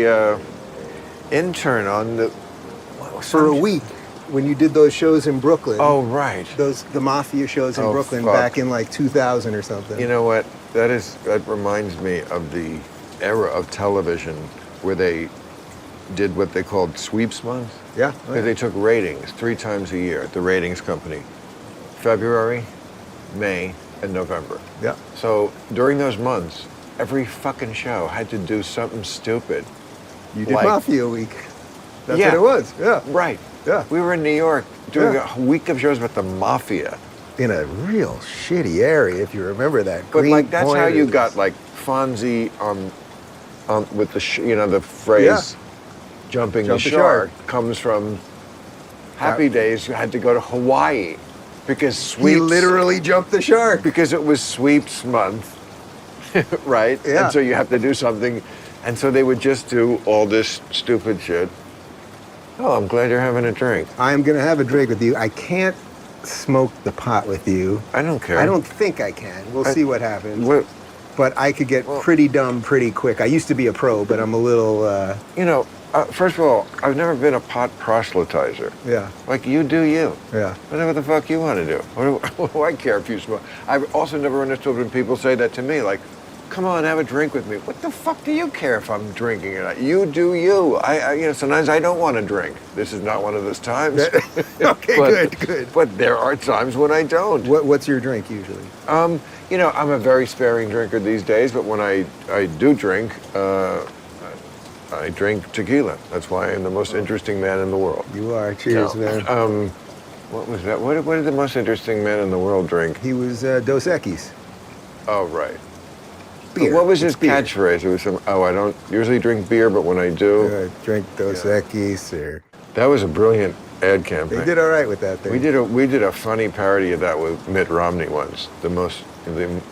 a intern on the... For a week, when you did those shows in Brooklyn. Oh, right. The Mafia shows in Brooklyn fuck. back in like 2000 or something. You know what? That reminds me of the era of television where they did what they called sweeps months. Yeah. Because they took ratings 3 times a year, the ratings company. February, May, and November. Yeah. So during those months, every fucking show had to do something stupid. You did Mafia Week. That's Yeah. what it was. Yeah. Right. Yeah. We were in New York doing a week of shows with the Mafia. In a real shitty area, if you remember that. But Green like that's how Point you is- got like Fonzie with the the phrase jumping Jump the the shark shark. comes from Happy Days. You had to go to Hawaii because sweeps. He literally jumped the shark. Because it was sweeps month, right? Yeah. And so you have to do something, and so they would just do all this stupid shit. Oh, I'm glad you're having a drink. I'm gonna have a drink with you. I can't smoke the pot with you. I don't care. I don't think I can. We'll see what happens. What, But I could get pretty dumb pretty quick. I used to be a pro, but I'm a little, first of all, I've never been a pot proselytizer. yeah, Like, you do you. yeah. Whatever the fuck you want to do. What do I care if you smoke? I've also never understood when people say that to me, like, come on, have a drink with me. What the fuck do you care if I'm drinking or not? You do you. I sometimes I don't want to drink. This is not one of those times. Okay, good. But there are times when I don't. What's your drink usually? I'm a very sparing drinker these days, but when I do drink, I drink tequila. That's why I'm the most interesting man in the world. You are. Cheers, man. What was that? What did the most interesting man in the world drink? He was Dos Equis. Oh, right. Beer. What was It's his beer. catchphrase? It was I don't usually drink beer, but when I do... Drink Dos Equis or... That was a brilliant ad campaign. They did all right with that thing. We did a funny parody of that with Mitt Romney once. The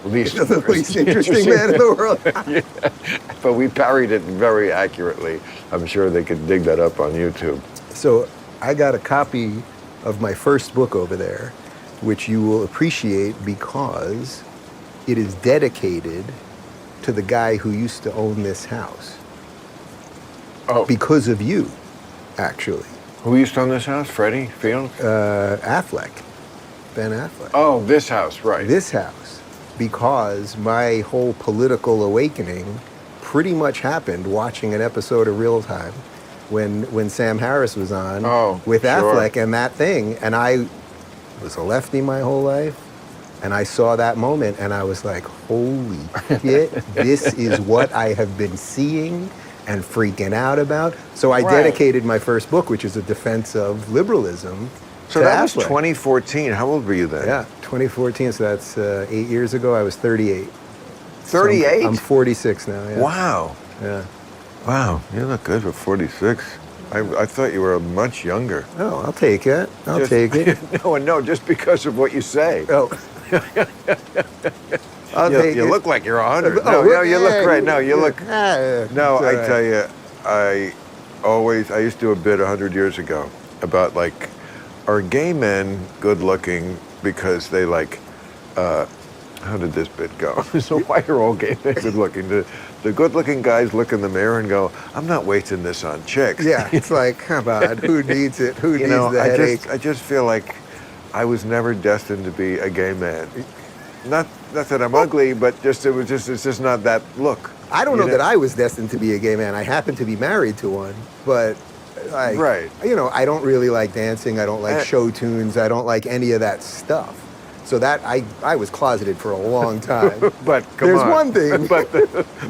least The least interesting man in the world. Yeah. But we parried it very accurately. I'm sure they could dig that up on YouTube. So I got a copy of my first book over there, which you will appreciate because it is dedicated to the guy who used to own this house. Oh. Because of you, actually. Who used to own this house? Freddie Fields? Affleck. Ben Affleck. Oh, this house, right. This house. Because my whole political awakening pretty much happened watching an episode of Real Time when Sam Harris was on with sure. Affleck and that thing. And I was a lefty my whole life. And I saw that moment and I was like, holy shit, this is what I have been seeing and freaking out about. So I dedicated my first book, which is a defense of liberalism. So that was 2014. How old were you then? Yeah, 2014. So that's 8 years ago. I was 38. 38? So I'm 46 now. Yeah. Wow. Yeah. Wow, you look good for 46. I thought you were much younger. Oh, I'll take it. I'll take it. No, just because of what you say. Oh. I'll take it. You look like you're 100. Oh, No, you look great. No, you look... No, No, I tell you, I used to do a bit 100 years ago about like, are gay men good looking because they like, how did this bit go? So why are all gay men good looking? The good looking guys look in the mirror and go, I'm not wasting this on chicks. Yeah, it's like, come on, who needs it? Who needs the headache? I just feel like I was never destined to be a gay man. Not that I'm ugly, but it's just not that look. I don't know that I was destined to be a gay man. I happen to be married to one, but right. I don't really like dancing. I don't like show tunes. I don't like any of that stuff. So that I was closeted for a long time. But there's one thing.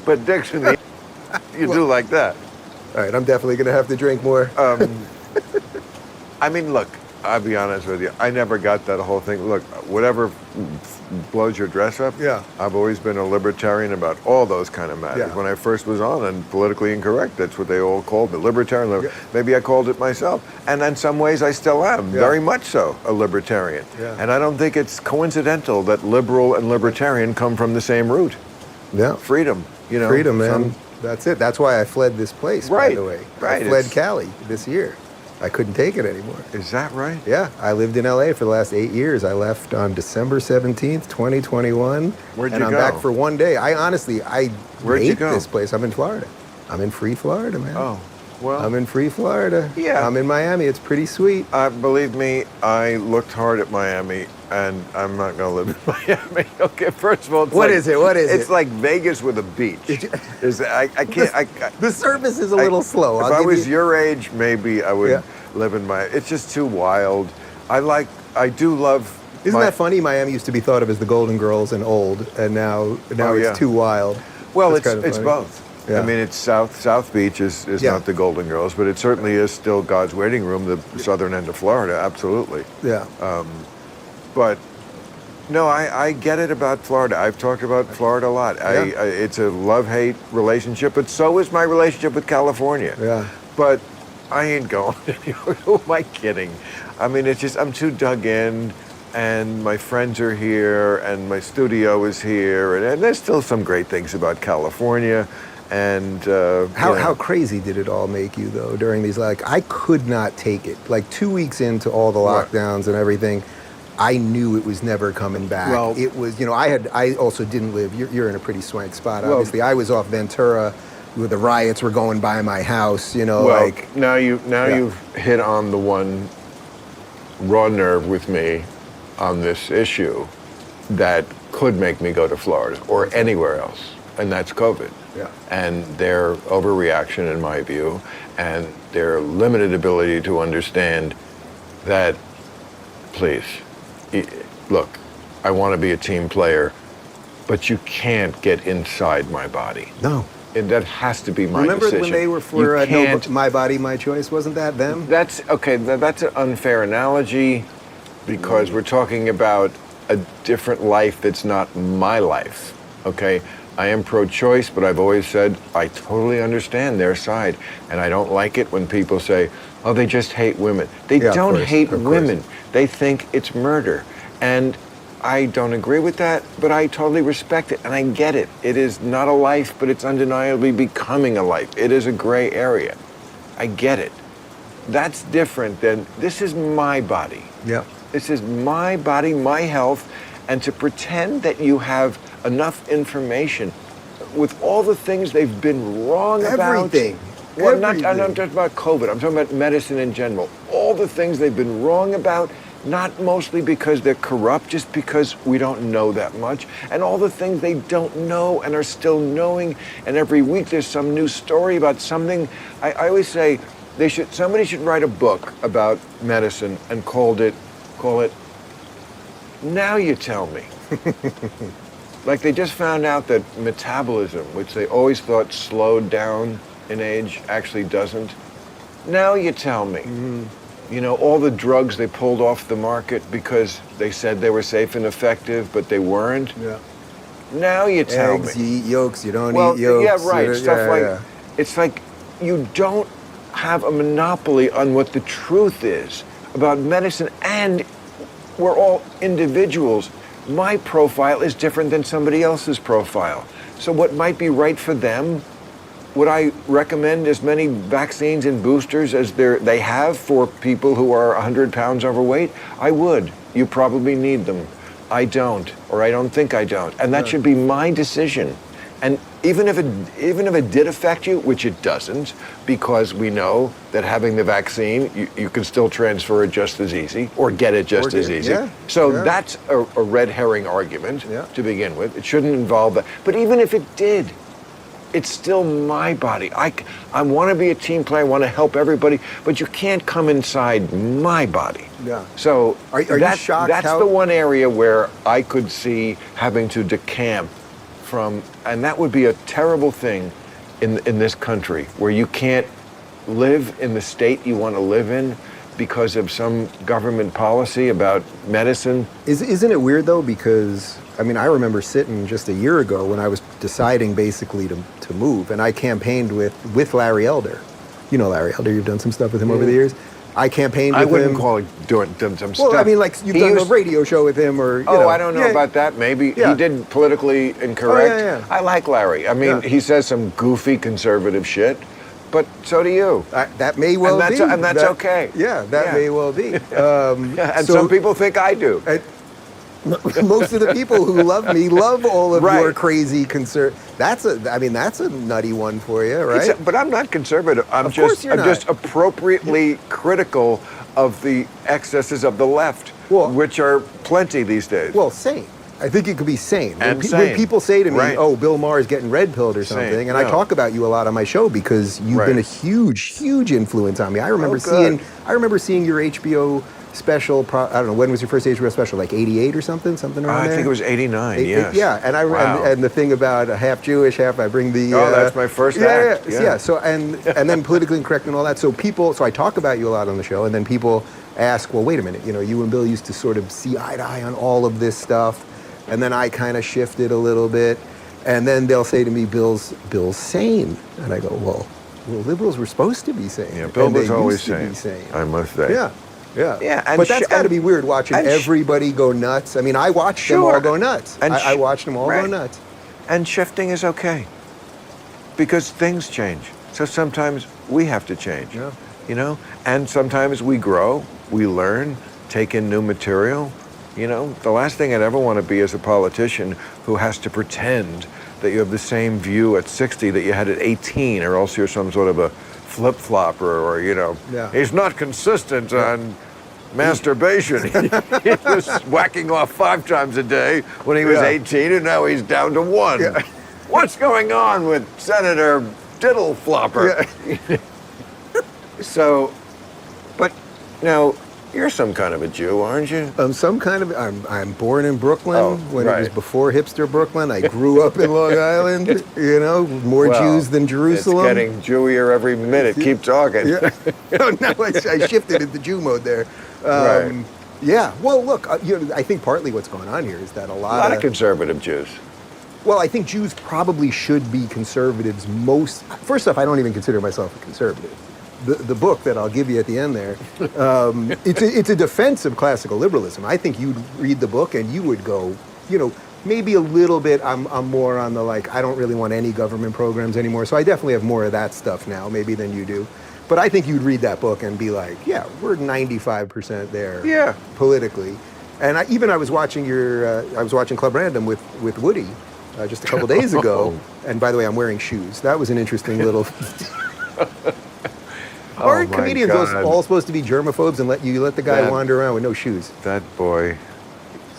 but Dixon, you do like that. All right, I'm definitely gonna have to drink more. I mean, look, I'll be honest with you. I never got that whole thing. Look, whatever blows your dress up. Yeah. I've always been a libertarian about all those kind of matters. Yeah. When I first was on and politically incorrect, that's what they all called me, libertarian. Yeah. Maybe I called it myself. And in some ways I still am, very much so, a libertarian. Yeah. And I don't think it's coincidental that liberal and libertarian come from the same root. Yeah. Freedom, Freedom, man. That's it. That's why I fled this place, by the way. Right. I fled Cali this year. I couldn't take it anymore. Is that right? Yeah, I lived in LA for the last 8 years. I left on December 17th, 2021. Where'd and you I'm go? back for one day. I hate you go? this place. I'm in Florida. I'm in free Florida, man. Oh, well. I'm in free Florida. Yeah. I'm in Miami. It's pretty sweet. Believe me, I looked hard at Miami, and I'm not going to live in Miami. Okay, first of all, What is it? What is it's it? like Vegas with a beach. I can't. The service is a little slow. If I was your age, maybe I would Yeah. live in Miami. It's just too wild. I do love. Isn't that funny? Miami used to be thought of as the Golden Girls and old, and now Oh, yeah. it's too wild. Well, That's kind of it's funny. both. Yeah. I mean, it's South Beach is Yeah. not the Golden Girls, but it certainly is still God's waiting room, the southern end of Florida, absolutely. Yeah. But no, I get it about Florida. I've talked about Florida a lot. Yeah. It's a love-hate relationship, but so is my relationship with California. Yeah. But I ain't going anywhere. Who am I kidding? I mean, it's just I'm too dug in, and my friends are here, and my studio is here, and there's still some great things about California. And How crazy did it all make you though during these? Like, I could not take it. Like 2 weeks into all the Right. lockdowns and everything, I knew it was never coming back. Well- It was, I also didn't live. You're in a pretty swank spot. Well- Obviously, I was off Ventura, where the riots were going by my house. Well, now you've hit on the one raw nerve with me on this issue that could make me go to Florida or anywhere else, and that's COVID. Yeah. And their overreaction, in my view, and their limited ability to understand that, please, look, I want to be a team player, but you can't get inside my body. No. And that has to be my Remember decision. when they were for You can't- My Body, My Choice? Wasn't that them? That's okay. That's an unfair analogy because we're talking about a different life that's not my life. Okay, I am pro-choice, but I've always said I totally understand their side, and I don't like it when people say, "Oh, they just hate women." They Yeah, of don't course, hate of women. They think it's murder, and I don't agree with that, but I totally respect it, and I get it. It is not a life, but it's undeniably becoming a life. It is a gray area. I get it. That's different than, this is my body. Yeah. This is my body, my health, and to pretend that you have enough information with all the things they've been wrong about. Everything. Well, I'm not Everything. talking about COVID. I'm talking about medicine in general. All the things they've been wrong about, not mostly because they're corrupt, just because we don't know that much. And all the things they don't know and are still knowing. And every week there's some new story about something. I always say somebody should write a book about medicine and call it, Now You Tell Me. Like they just found out that metabolism, which they always thought slowed down in age, actually doesn't. Now you tell me. You know, all the drugs they pulled off the market because they said they were safe and effective, but they weren't. Yeah. Now you tell Eggs, me. you eat yolks, you don't Well, eat yolks. yeah, right. Stuff yeah, like, yeah. it's like you don't have a monopoly on what the truth is about medicine, and we're all individuals. My profile is different than somebody else's profile. So what might be right for them, would I recommend as many vaccines and boosters as they have for people who are 100 pounds overweight? I would. You probably need them. I don't, or I don't think I don't. And that should be my decision. And even if it did affect you, which it doesn't, because we know that having the vaccine, you can still transfer it just as easy, or get it just as easy. Yeah, So yeah. that's a red herring argument Yeah. to begin with. It shouldn't involve that. But even if it did, it's still my body. I want to be a team player. I want to help everybody, but you can't come inside my body. Yeah. So Are you shocked that's how- the one area where I could see having to decamp from, and that would be a terrible thing in this country, where you can't live in the state you want to live in because of some government policy about medicine. Isn't it weird though? Because I mean, I remember sitting just a year ago when I was deciding basically to move, and I campaigned with Larry Elder. You know Larry Elder. You've done some stuff with him over the years. I campaigned with I wouldn't him. call it doing some stuff. Well, I mean, like you've He done a used- radio show with him, or you Oh, know. I don't know Yeah. about that. Maybe Yeah. he did politically incorrect. Oh, yeah. I like Larry. I mean, Yeah. he says some goofy conservative shit, but so do you. That may well And be. that's- and that's That- okay. Yeah, that Yeah. may well be. And so- some people think I do. Most of the people who love me love all of Right. your crazy That's a nutty one for you, right? But I'm not conservative. Of course you're I'm not. just appropriately critical of the excesses of the left, Well- which are plenty these days. Well, sane. I think it could be sane. And When sane. people say to me, Right. "Oh, Bill Maher is getting red pilled or Sane. something," and I No. talk about you a lot on my show because you've Right. been a huge influence on me. I remember good. seeing your HBO special. I don't know, when was your first HBO special? Like '88 or something around I there. think it was 89, yes. Yeah, and Wow. and the thing about half Jewish, half I bring the. Oh, that's my first act. Yeah. So and then politically incorrect and all that. So I talk about you a lot on the show, and then people ask, well, wait a minute, you and Bill used to sort of see eye to eye on all of this stuff, and then I kind of shifted a little bit, and then they'll say to me, Bill's sane, and I go, well, liberals were supposed to be sane. Yeah, Bill and they was always used to be sane. I must say. Yeah. Yeah. Yeah, and but that's got to and- be weird watching and everybody go nuts. I mean, I watched them all Sure. go nuts. And I watched them all go right. nuts. And shifting is okay because things change. So sometimes we have to change, Yeah. and sometimes we grow, we learn, take in new material. The last thing I'd ever want to be is a politician who has to pretend that you have the same view at 60 that you had at 18, or else you're some sort of a flip-flopper, or, Yeah. he's not consistent on masturbation. He was whacking off 5 times a day when he was Yeah. 18, and now he's down to 1. Yeah. What's going on with Senator Diddle Flopper? So, but now, you're some kind of a Jew, aren't you? I'm born in Brooklyn Oh, when it was right. before hipster Brooklyn. I grew up in Long Island, more Well, Jews than Jerusalem. It's getting Jewier every minute. Keep talking. Yeah. No, I shifted into Jew mode there. Right. Yeah. Well, look, I think partly what's going on here is that A lot of conservative Jews. Well, I think Jews probably should be conservatives First off, I don't even consider myself a conservative. The book that I'll give you at the end there, it's a defense of classical liberalism. I think you'd read the book and you would go, maybe a little bit, I'm more on the I don't really want any government programs anymore. So I definitely have more of that stuff now, maybe than you do. But I think you'd read that book and be like, yeah, we're 95% there Yeah. politically. And I was watching Club Random with Woody just a couple days ago. And by the way, I'm wearing shoes. That was an interesting little... Aren't my comedians God. all supposed to be germaphobes and let the guy That- wander around with no shoes? That boy.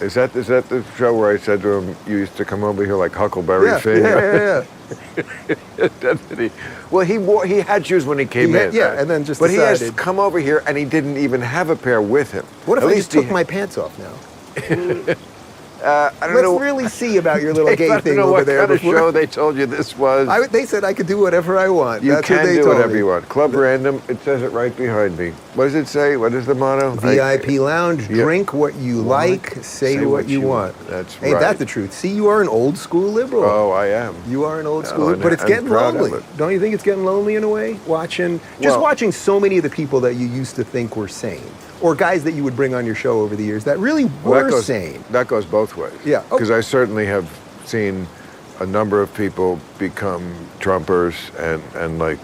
Is that the show where I said to him, you used to come over here like Huckleberry Finn? Yeah. Well, he had shoes when he came in. And then just But he has decided, come over here and he didn't even have a pair with him. what if At I least just took he- my pants off now? I don't Let's know. really see about your little I gay don't thing know over what there. kind of before- show they told you this was. They said I could do whatever I want. You That's what can they do told whatever me. you want. Club Random, it says it right behind me. What does it say? What is the motto? VIP lounge, Yeah. drink what you like, say what you want. That's Ain't right. that the truth? See, you are an old school liberal. Oh, I am. You are an old Oh, school, and but it's I'm getting proud of lonely. it. Don't you think it's getting lonely in a way? Watching so many of the people that you used to think were sane, or guys that you would bring on your show over the years that really were sane. That goes both ways. Yeah. Oh. Because I certainly have seen a number of people become Trumpers and I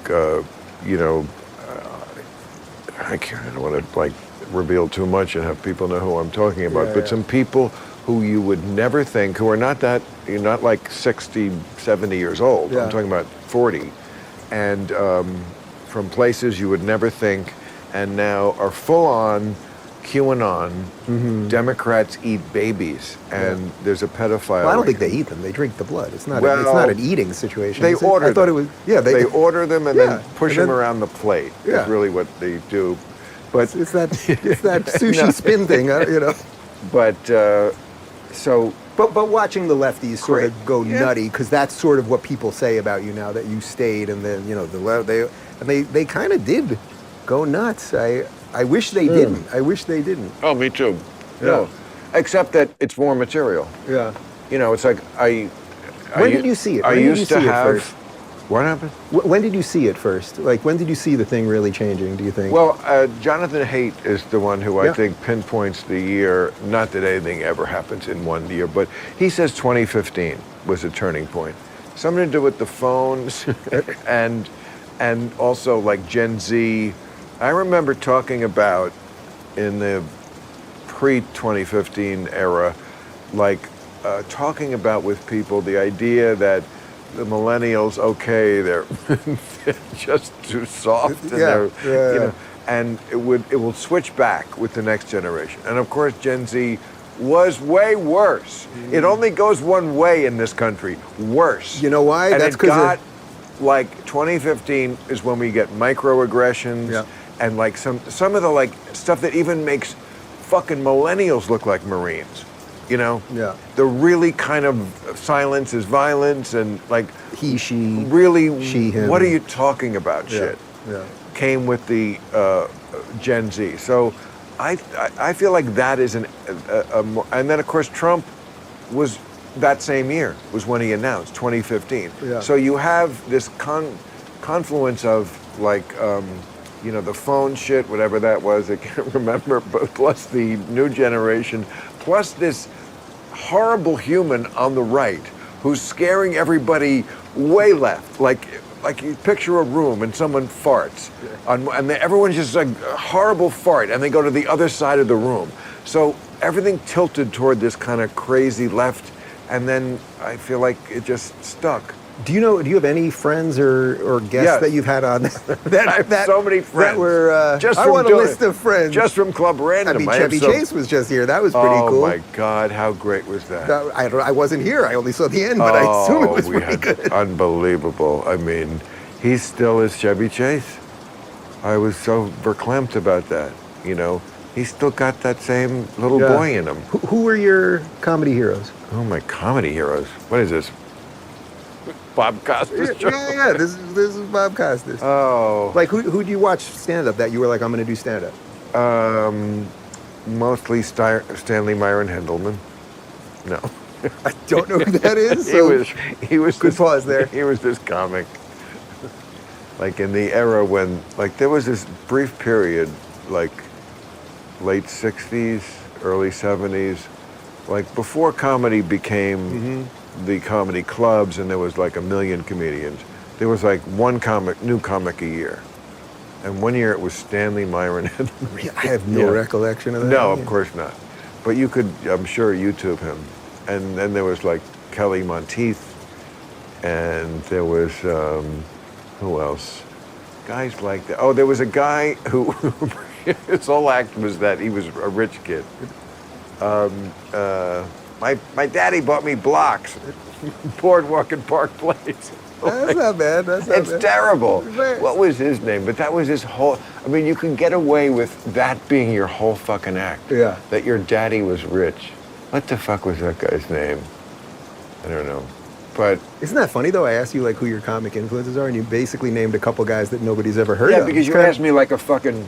don't want to reveal too much and have people know who I'm talking about. Yeah, but yeah. some people who you would never think, who are you're not like 60, 70 years old. Yeah. I'm talking about 40. And from places you would never think, and now are full on QAnon. Democrats eat babies, and there's a pedophile. Well, I don't ring. think they eat them. They drink the blood. It's not. Well, it's not an eating situation. They is it? order I thought them. it was. Yeah, They order them and Yeah, then push and them then- around the plate. Yeah. Is really what they do. But it's that sushi No. spin thing, But so But watching the lefties sort Great. of go Yeah. nutty, because that's sort of what people say about you now that you stayed, and then they kind of did go nuts. I wish they didn't. I wish they didn't. oh, me too. Yeah. No, except that it's more material. Yeah. It's like When did you see it? I When did you used to see it have. first? What happened? When did you see it first? Like, when did you see the thing really changing, do you think? Well, Jonathan Haidt is the one who I Yeah. think pinpoints the year. Not that anything ever happens in one year, but he says 2015 was a turning point. Something to do with the phones, and also like Gen Z. I remember talking about in the pre-2015 era like talking about with people the idea that the millennials, okay, they're just too soft, and and it will switch back with the next generation. And of course, Gen Z was way worse. It only goes one way in this country, worse. You know why? And That's it got, like, 2015 is when we get microaggressions and like some of the like stuff that even makes fucking millennials look like Marines. You know? Yeah. The really kind of silence is violence, and like he, she, really, she, him. What are you talking about? Shit. Yeah. Came with the Gen Z. So I feel like that is and then of course Trump was that same year was when he announced 2015. Yeah. So you have this confluence of like you know, the phone shit, whatever that was, I can't remember, but plus the new generation, plus this horrible human on the right who's scaring everybody way left. Like you picture a room and someone farts, and everyone's just like a horrible fart, and they go to the other side of the room. So everything tilted toward this kind of crazy left, and then I feel like it just stuck. Do you have any friends or guests that you've had on? I have so many friends. That were, just I want a list of friends. Just from Club Random. I mean, Chevy Chase was just here. That was pretty cool. Oh my God, how great was that? I wasn't here. I only saw the end, but I assume it was pretty good. Unbelievable. I mean, he still is Chevy Chase. I was so verklempt about that, you know. He's still got that same little boy in him. Who were your comedy heroes? Oh, my comedy heroes. What is this? Bob Costas show? Yeah. This is Bob Costas. Oh. Like, who do you watch stand-up that you were like, I'm going to do stand-up? Mostly Stanley Myron Hendelman. No. I don't know who that is. He was good pause there. He was this comic. Like in the era when, like, there was this brief period, like late 60s, early 70s, like before comedy became the comedy clubs and there was like 1 million comedians. There was like one new comic a year. And one year it was Stanley Myron. I have no recollection of that. No, of course not. But you could, I'm sure, YouTube him. And then there was like Kelly Monteith, and there was, who else? Guys like that. Oh, there was a guy who, his whole act was that he was a rich kid. My daddy bought me blocks, Boardwalk and Park Place. That's not bad. It's terrible. What was his name? But that was his whole, I mean, you can get away with that being your whole fucking act. Yeah. That your daddy was rich. What the fuck was that guy's name? I don't know. But isn't that funny though? I asked you like who your comic influences are, and you basically named a couple guys that nobody's ever heard of. Yeah, because you asked me like a fucking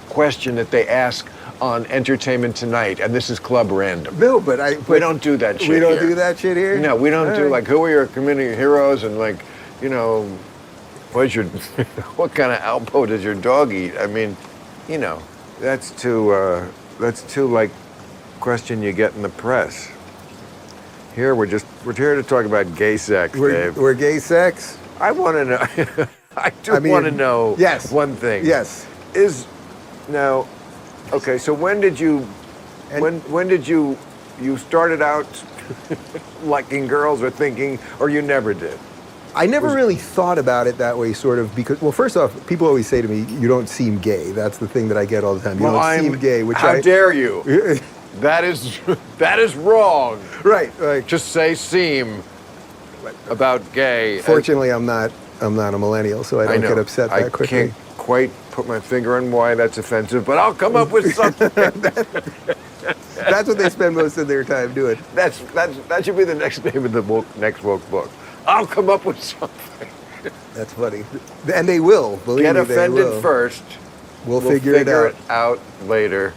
question that they ask on Entertainment Tonight, and this is Club Random. No, but we don't do that shit. We don't here. do that shit here. No, we don't do like who are your community heroes and like, you know, what kind of Alpo does your dog eat? I mean, you know, that's too like question you get in the press. Here we're here to talk about gay sex, Dave. We're gay sex? I want to know. I want to know one thing. Yes. Now, okay, so when did you started out liking girls or thinking, or you never did? I never really thought about it that way, sort of, because, well, first off, people always say to me, you don't seem gay. That's the thing that I get all the time. You don't seem gay, which how dare you? That is wrong. Right. Like, just say seem about gay. Fortunately, I'm not a millennial, so I don't get upset that quickly. I can't quite put my finger on why that's offensive, but I'll come up with something. That's what they spend most of their time doing. That should be the next name of the next woke book. I'll come up with something. That's funny. And they will. Believe Get me, offended they will. First. We'll figure it out later.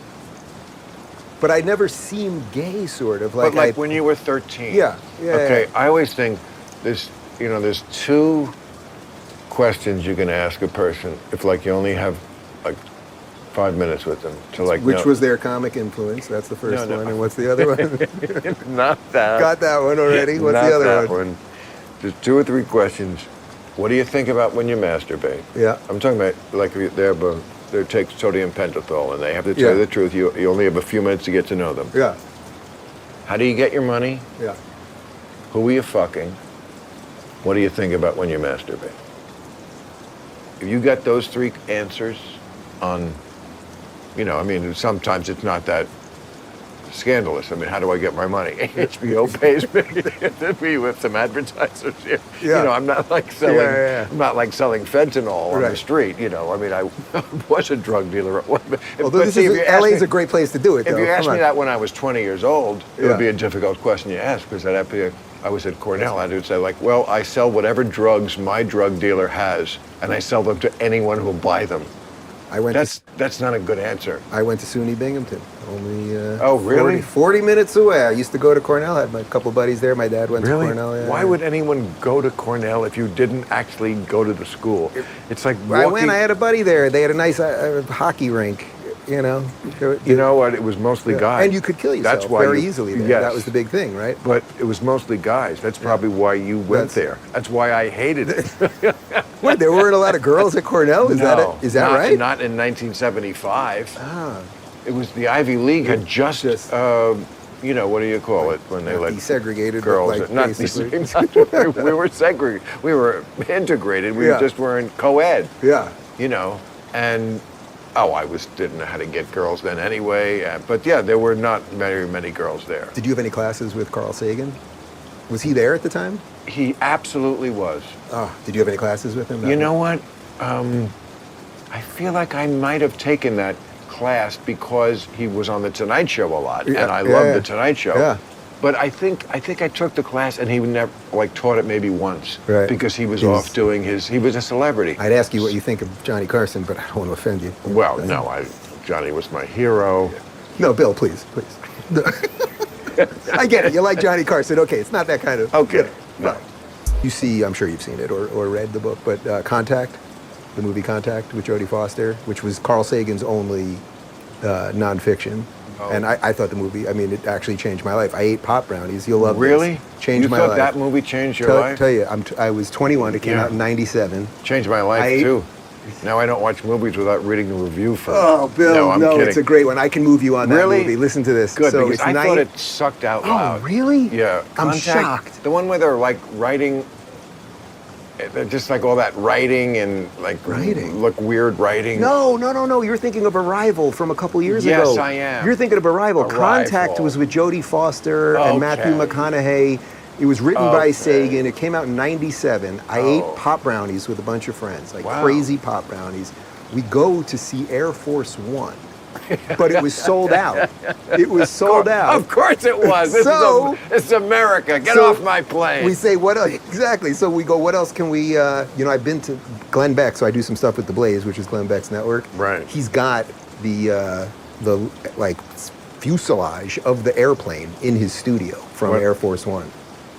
But I never seemed gay, sort of. But like when you were 13. Yeah. Okay, I always think there's two questions you can ask a person if like you only have like 5 minutes with them to like Which was their comic influence? That's the first one. And what's the other one? Not that. Got that one already. What's the other one? There's 2 or 3 questions. What do you think about when you masturbate? Yeah. I'm talking about like they take sodium pentothal and they have to tell you the truth. You only have a few minutes to get to know them. Yeah. How do you get your money? Yeah. Who are you fucking? What do you think about when you masturbate? If you got those three answers on, I mean, sometimes it's not that scandalous. I mean, how do I get my money? HBO pays me with some advertisers here. Yeah. I'm not like selling. Yeah. I'm not like selling fentanyl on the street. I mean, I was a drug dealer. Although LA's a great place to do it. If though. you asked me that when I was 20 years old, it would be Yeah. a difficult question to ask because I'd have to. I was at Cornell. I would say like, well, I sell whatever drugs my drug dealer has, and I sell them to anyone who will buy them. That's not a good answer. I went to SUNY Binghamton. Only Oh, really? 40 minutes away. I used to go to Cornell. I had a couple buddies there. My dad went to Cornell. Yeah. Why would anyone go to Cornell if you didn't actually go to the school? It's like walking. I went. I had a buddy there. They had a nice hockey rink. You know what? It was mostly guys. And you could kill yourself very easily there. Yes. That was the big thing, right? But it was mostly guys. That's probably why you went there. That's why I hated it. What? There weren't a lot of girls at Cornell? Is that it? Is that right? Not in 1975. Ah. It was the Ivy League had just what do you call it when they let desegregated girls? like, Not desegregated. We were segregated. We were integrated. We just weren't co-ed. Yeah. And I didn't know how to get girls then anyway. But yeah, there were not very many girls there. Did you have any classes with Carl Sagan? Was he there at the time? He absolutely was. Oh, did you have any classes with him? You know what? I feel like I might have taken that class because he was on the Tonight Show a lot, and I loved the Tonight Show. Yeah. But I think I took the class, and he never taught it maybe once, right? Because he was off doing his. He was a celebrity. I'd ask you what you think of Johnny Carson, but I don't want to offend you. Well, no, Johnny was my hero. No, Bill, please. I get it. You like Johnny Carson. Okay, it's not that kind of. Okay. No. You see, I'm sure you've seen it or read the book, but Contact, the movie Contact with Jodie Foster, which was Carl Sagan's only nonfiction. Oh. And I thought the movie, it actually changed my life. I ate pop brownies. You'll love really? This. Changed my life. You thought that movie changed your life? Tell you, I was 21. It came out in 97. Changed my life, too. Now I don't watch movies without reading the review first. Oh, Bill, I'm kidding. It's a great one. I can move you on that movie. Listen to this. Good, because I thought it sucked out loud. Oh, really? Yeah. I'm shocked. The one where they're writing, just all that writing and look weird writing. No. You're thinking of Arrival from a couple years ago. Yes, I am. You're thinking of Arrival. Contact was with Jodie Foster and Matthew McConaughey. It was written by Sagan. It came out in 97. I ate pop brownies with a bunch of friends, crazy pop brownies. We go to see Air Force One, but it was sold out. It was sold out. Of course it was. This is America. Get off my plane. We say, what else? Exactly. So we go, what else can we, I've been to Glenn Beck, so I do some stuff with The Blaze, which is Glenn Beck's network. Right. He's got the fuselage of the airplane in his studio from Air Force One.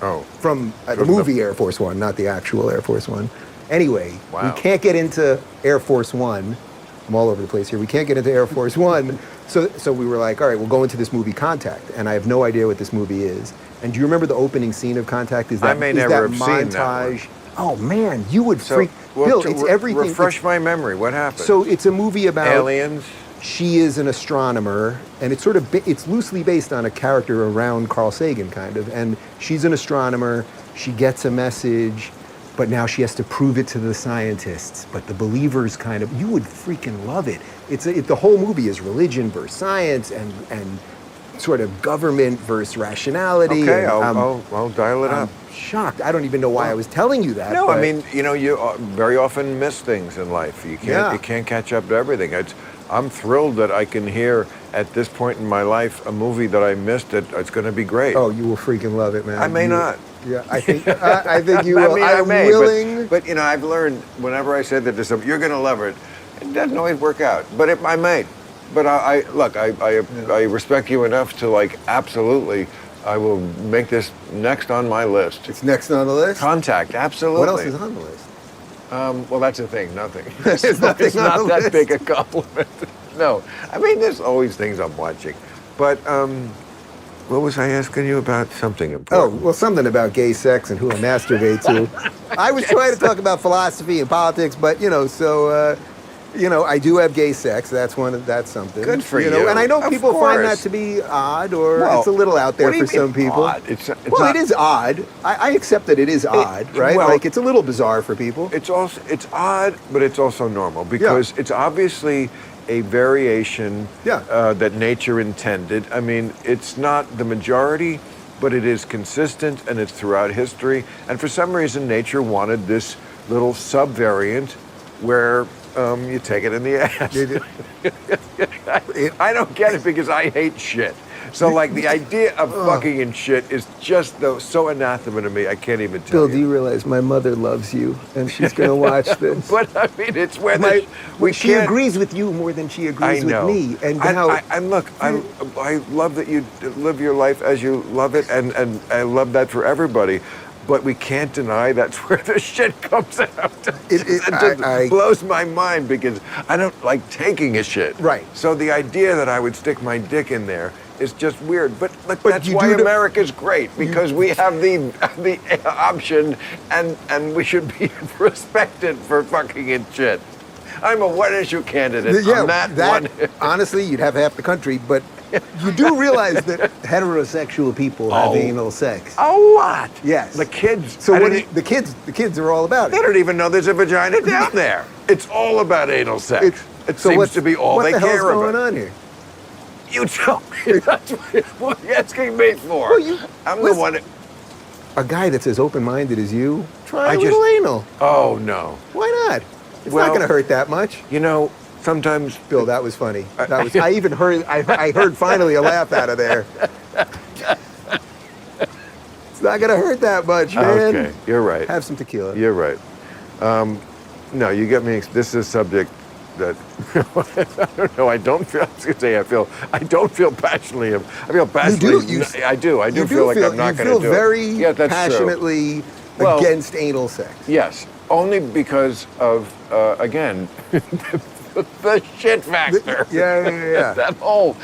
Oh. From the movie Air Force One, not the actual Air Force One. Anyway, wow. We can't get into Air Force One. I'm all over the place here. We can't get into Air Force One. So we were like, all right, we'll go into this movie Contact. And I have no idea what this movie is. And do you remember the opening scene of Contact? I may never have seen that one. Oh, man, you would freak. Bill, it's everything. Refresh my memory. What happened? So it's a movie about... aliens? She is an astronomer, and it's it's loosely based on a character around Carl Sagan, kind of. And she's an astronomer. She gets a message, but now she has to prove it to the scientists. But the believers you would freaking love it. The whole movie is religion versus science and sort of government versus rationality. Okay, I'll dial it up. I'm shocked. I don't even know why I was telling you that. No, but... you very often miss things in life. You can't catch up to everything. I'm thrilled that I can hear at this point in my life a movie that I missed. It's going to be great. Oh, you will freaking love it, man. I may not. Yeah, I think you will. I may, willing. But I've learned whenever I said that to somebody, you're going to love it. It doesn't always work out, but I may. But I respect you enough to absolutely. I will make this next on my list. It's next on the list? Contact, absolutely. What else is on the list? Well, that's the thing, nothing. It's not that big a compliment. No, there's always things I'm watching. But what was I asking you about? Something important. Oh, well, something about gay sex and who I masturbate to. I was trying to talk about philosophy and politics, but, I do have gay sex. That's something. Good for you. And I know Of people find that course. to be odd, or Well, it's a little out there what do you for some mean people. odd? It's Well, not, it is odd. I accept that it is odd, right? well- Like it's a little bizarre for people. It's odd, but it's also normal because it's obviously a variation that nature intended. I mean, it's not the majority, but it is consistent and it's throughout history. And for some reason, nature wanted this little subvariant where you take it in the ass. I don't get it because I hate shit. So like the idea of fucking and shit is just so anathema to me. I can't even tell Bill, do you realize my mother loves you and she's going to watch this? But I mean, it's where she can't- agrees with you more than she agrees I know. with me. And I love that you live your life as you love it, and I love that for everybody. But we can't deny that's where the shit comes out. It just blows my mind because I don't like taking a shit. Right. So the idea that I would stick my dick in there is just weird. But that's why America's great, because we have the option, and we should be respected for fucking and shit. I'm a one-issue candidate on that one. Honestly, you'd have half the country, but you do realize that heterosexual people have anal sex. A lot. Yes. The kids. So the kids are all about it. They don't even know there's a vagina down there. It's all about anal sex. It seems to be all they care about. What the hell's going on here? You tell me. That's what you're asking me for. I'm the one. A guy that's as open-minded as you, try a little anal. Oh, no. Why not? It's not going to hurt that much. Sometimes. Bill, that was funny. I even heard. I heard finally a laugh out of there. It's not going to hurt that much, man. Okay, you're right. Have some tequila. You're right. No, you get me. This is a subject that I don't know. I don't feel. I was going to say I don't feel passionately. I feel passionately. I do. I do feel like I'm not going to do it. You feel very that's passionately true. against anal sex. Yes, only because of again. The shit factor. Yeah. That whole,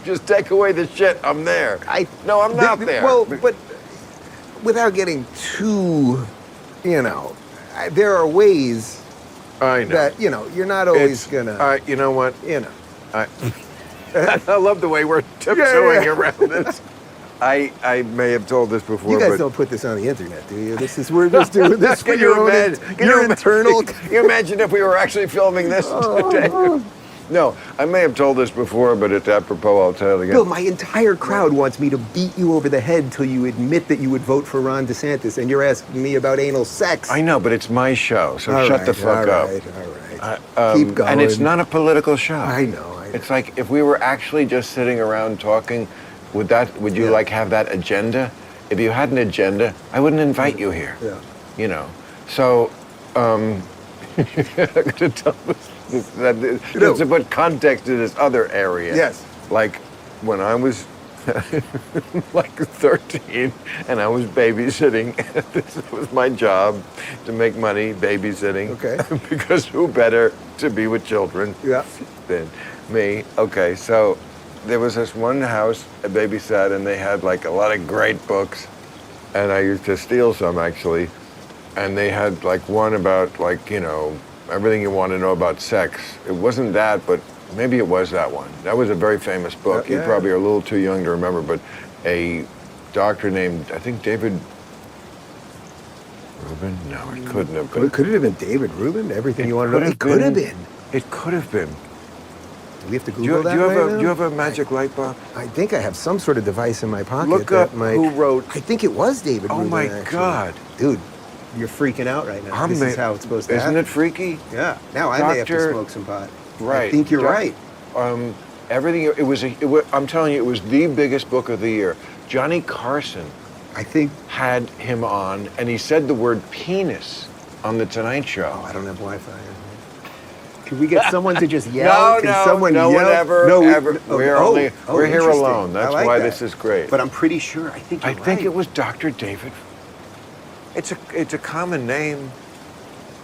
just take away the shit, I'm there. No, I'm not there. Well, but without getting too, there are ways I know. that, you're not always going to. You know what? I love the way we're tiptoeing around this. I may have told this before. You guys don't put this on the internet, do you? We're just doing this for your internal. Can you imagine if we were actually filming this today? No, I may have told this before, but it's apropos. I'll tell it again. Bill, my entire crowd wants me to beat you over the head till you admit that you would vote for Ron DeSantis, and you're asking me about anal sex. I know, but it's my show, so shut the fuck up. All right. Keep going. And it's not a political show. I know. It's like if we were actually just sitting around talking. Would you have that agenda? If you had an agenda, I wouldn't invite you here. Yeah. So I'm going to tell this to put context to this other area. Yes. Like when I was like 13 and I was babysitting. This was my job, to make money babysitting. Okay. Because who better to be with children than me? Okay, so there was this one house I babysat, and they had like a lot of great books, and I used to steal some actually, and they had like one about everything you want to know about sex. It wasn't that, but maybe it was that one. That was a very famous book. You probably are a little too young to remember, but a doctor named, I think David Rubin? No, it couldn't have been. Could it have been David Rubin? Everything you want to know? It could have been. It could have been. Do we have to Google that right now? Do you have a magic light bulb? I think I have some sort of device in my pocket. Look up who wrote. I think it was David Rubin. Oh my God. Dude, you're freaking out right now. This is how it's supposed to happen. Isn't it freaky? Yeah. Now I may have to smoke some pot. Right. I think you're right. Everything, I'm telling you, it was the biggest book of the year. Johnny Carson, I think, had him on, and he said the word penis on The Tonight Show. Oh, I don't have Wi-Fi. Can we get someone to just yell? No one ever. We're here alone. That's why this is great. But I'm pretty sure. I think it was Dr. David. It's a common name,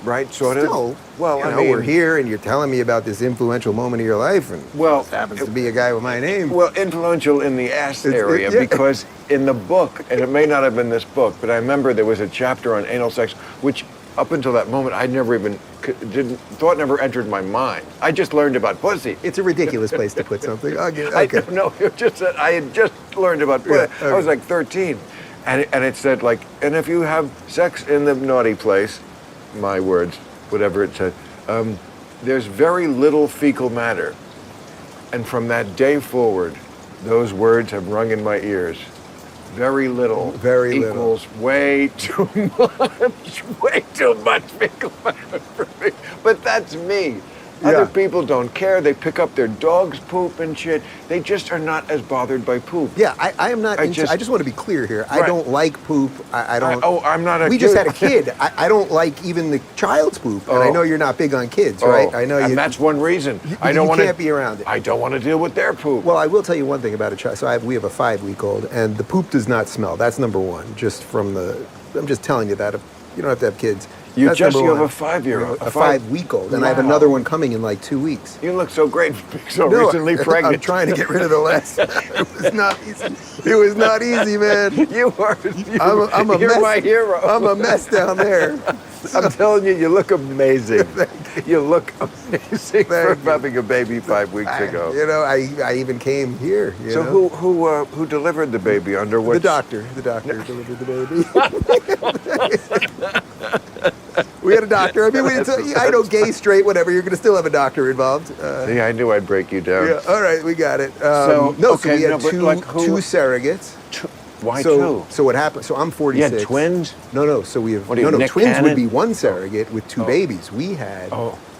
right? Sort of. Still, well, I mean, we're here, and you're telling me about this influential moment of your life, and it happens to be a guy with my name. Well, influential in the ass area, because in the book, and it may not have been this book, but I remember there was a chapter on anal sex, which up until that moment I'd never even thought never entered my mind. I just learned about pussy. It's a ridiculous place to put something. Okay. I don't know. It just said, I had just learned about pussy. Yeah, okay. I was like 13. And it said like, and if you have sex in the naughty place, my words, whatever it said, there's very little fecal matter. And from that day forward, those words have rung in my ears. Very little equals way too much fecal matter for me. But that's me. Other people don't care. They pick up their dog's poop and shit. They just are not as bothered by poop. Yeah, I am not. I just want to be clear here. Right. I don't like poop. I don't. I'm not a. We just had a kid. I don't like even the child's poop. And I know you're not big on kids, right? I know you. And that's one reason. I don't want to. You can't be around it. I don't want to deal with their poop. Well, I will tell you one thing about a child. So we have a 5-week-old, and the poop does not smell. That's number one. Just from the. I'm just telling you that. You don't have to have kids. You have a 5-year-old. A 5-week-old, and I have another one coming in like 2 weeks. You look so great for being so recently pregnant. I'm trying to get rid of the less. It was not easy. It was not easy, man. You're my hero. I'm a mess down there. I'm telling you, you look amazing. You look amazing for having a baby 5 weeks ago. I even came here. So who delivered the baby under what? The doctor. The doctor delivered the baby. We had a doctor. I mean, I know gay, straight, whatever. You're going to still have a doctor involved. See, I knew I'd break you down. Yeah. All right, we got it. So we had two surrogates. Why two? So what happened? So I'm 46. You had twins? No. So we have Nick twins Cannon? would be one surrogate with two babies. We had.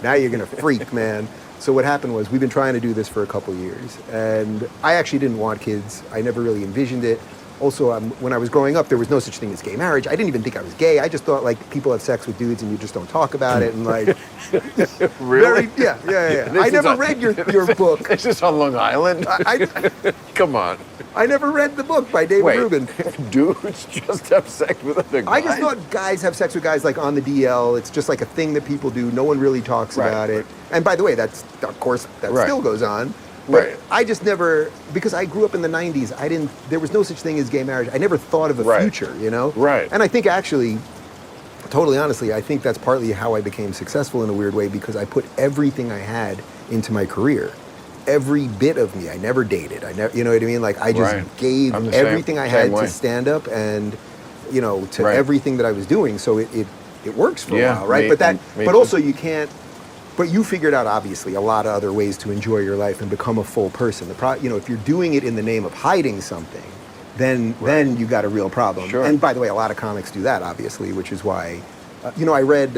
Now you're gonna freak, man. So what happened was we've been trying to do this for a couple years, and I actually didn't want kids. I never really envisioned it. Also, when I was growing up, there was no such thing as gay marriage. I didn't even think I was gay. I just thought like people have sex with dudes and you just don't talk about it and like. Really? Yeah. I never read your book. Is this on Long Island? Come on. I never read the book by David Rubin. Dudes just have sex with other guys? I just thought guys have sex with guys like on the DL. It's just like a thing that people do. No one really talks about it. And by the way, that still goes on. But I just never, because I grew up in the 90s, there was no such thing as gay marriage. I never thought of a future, Right. And I think actually, totally honestly, I think that's partly how I became successful in a weird way because I put everything I had into my career. Every bit of me. I never dated. You know what I mean? Like I just gave everything I had to stand up and, to everything that I was doing. So it works for a while, right? But also you can't. But you figured out obviously a lot of other ways to enjoy your life and become a full person. If you're doing it in the name of hiding something, then you got a real problem. Sure. And by the way, a lot of comics do that obviously, which is why. I read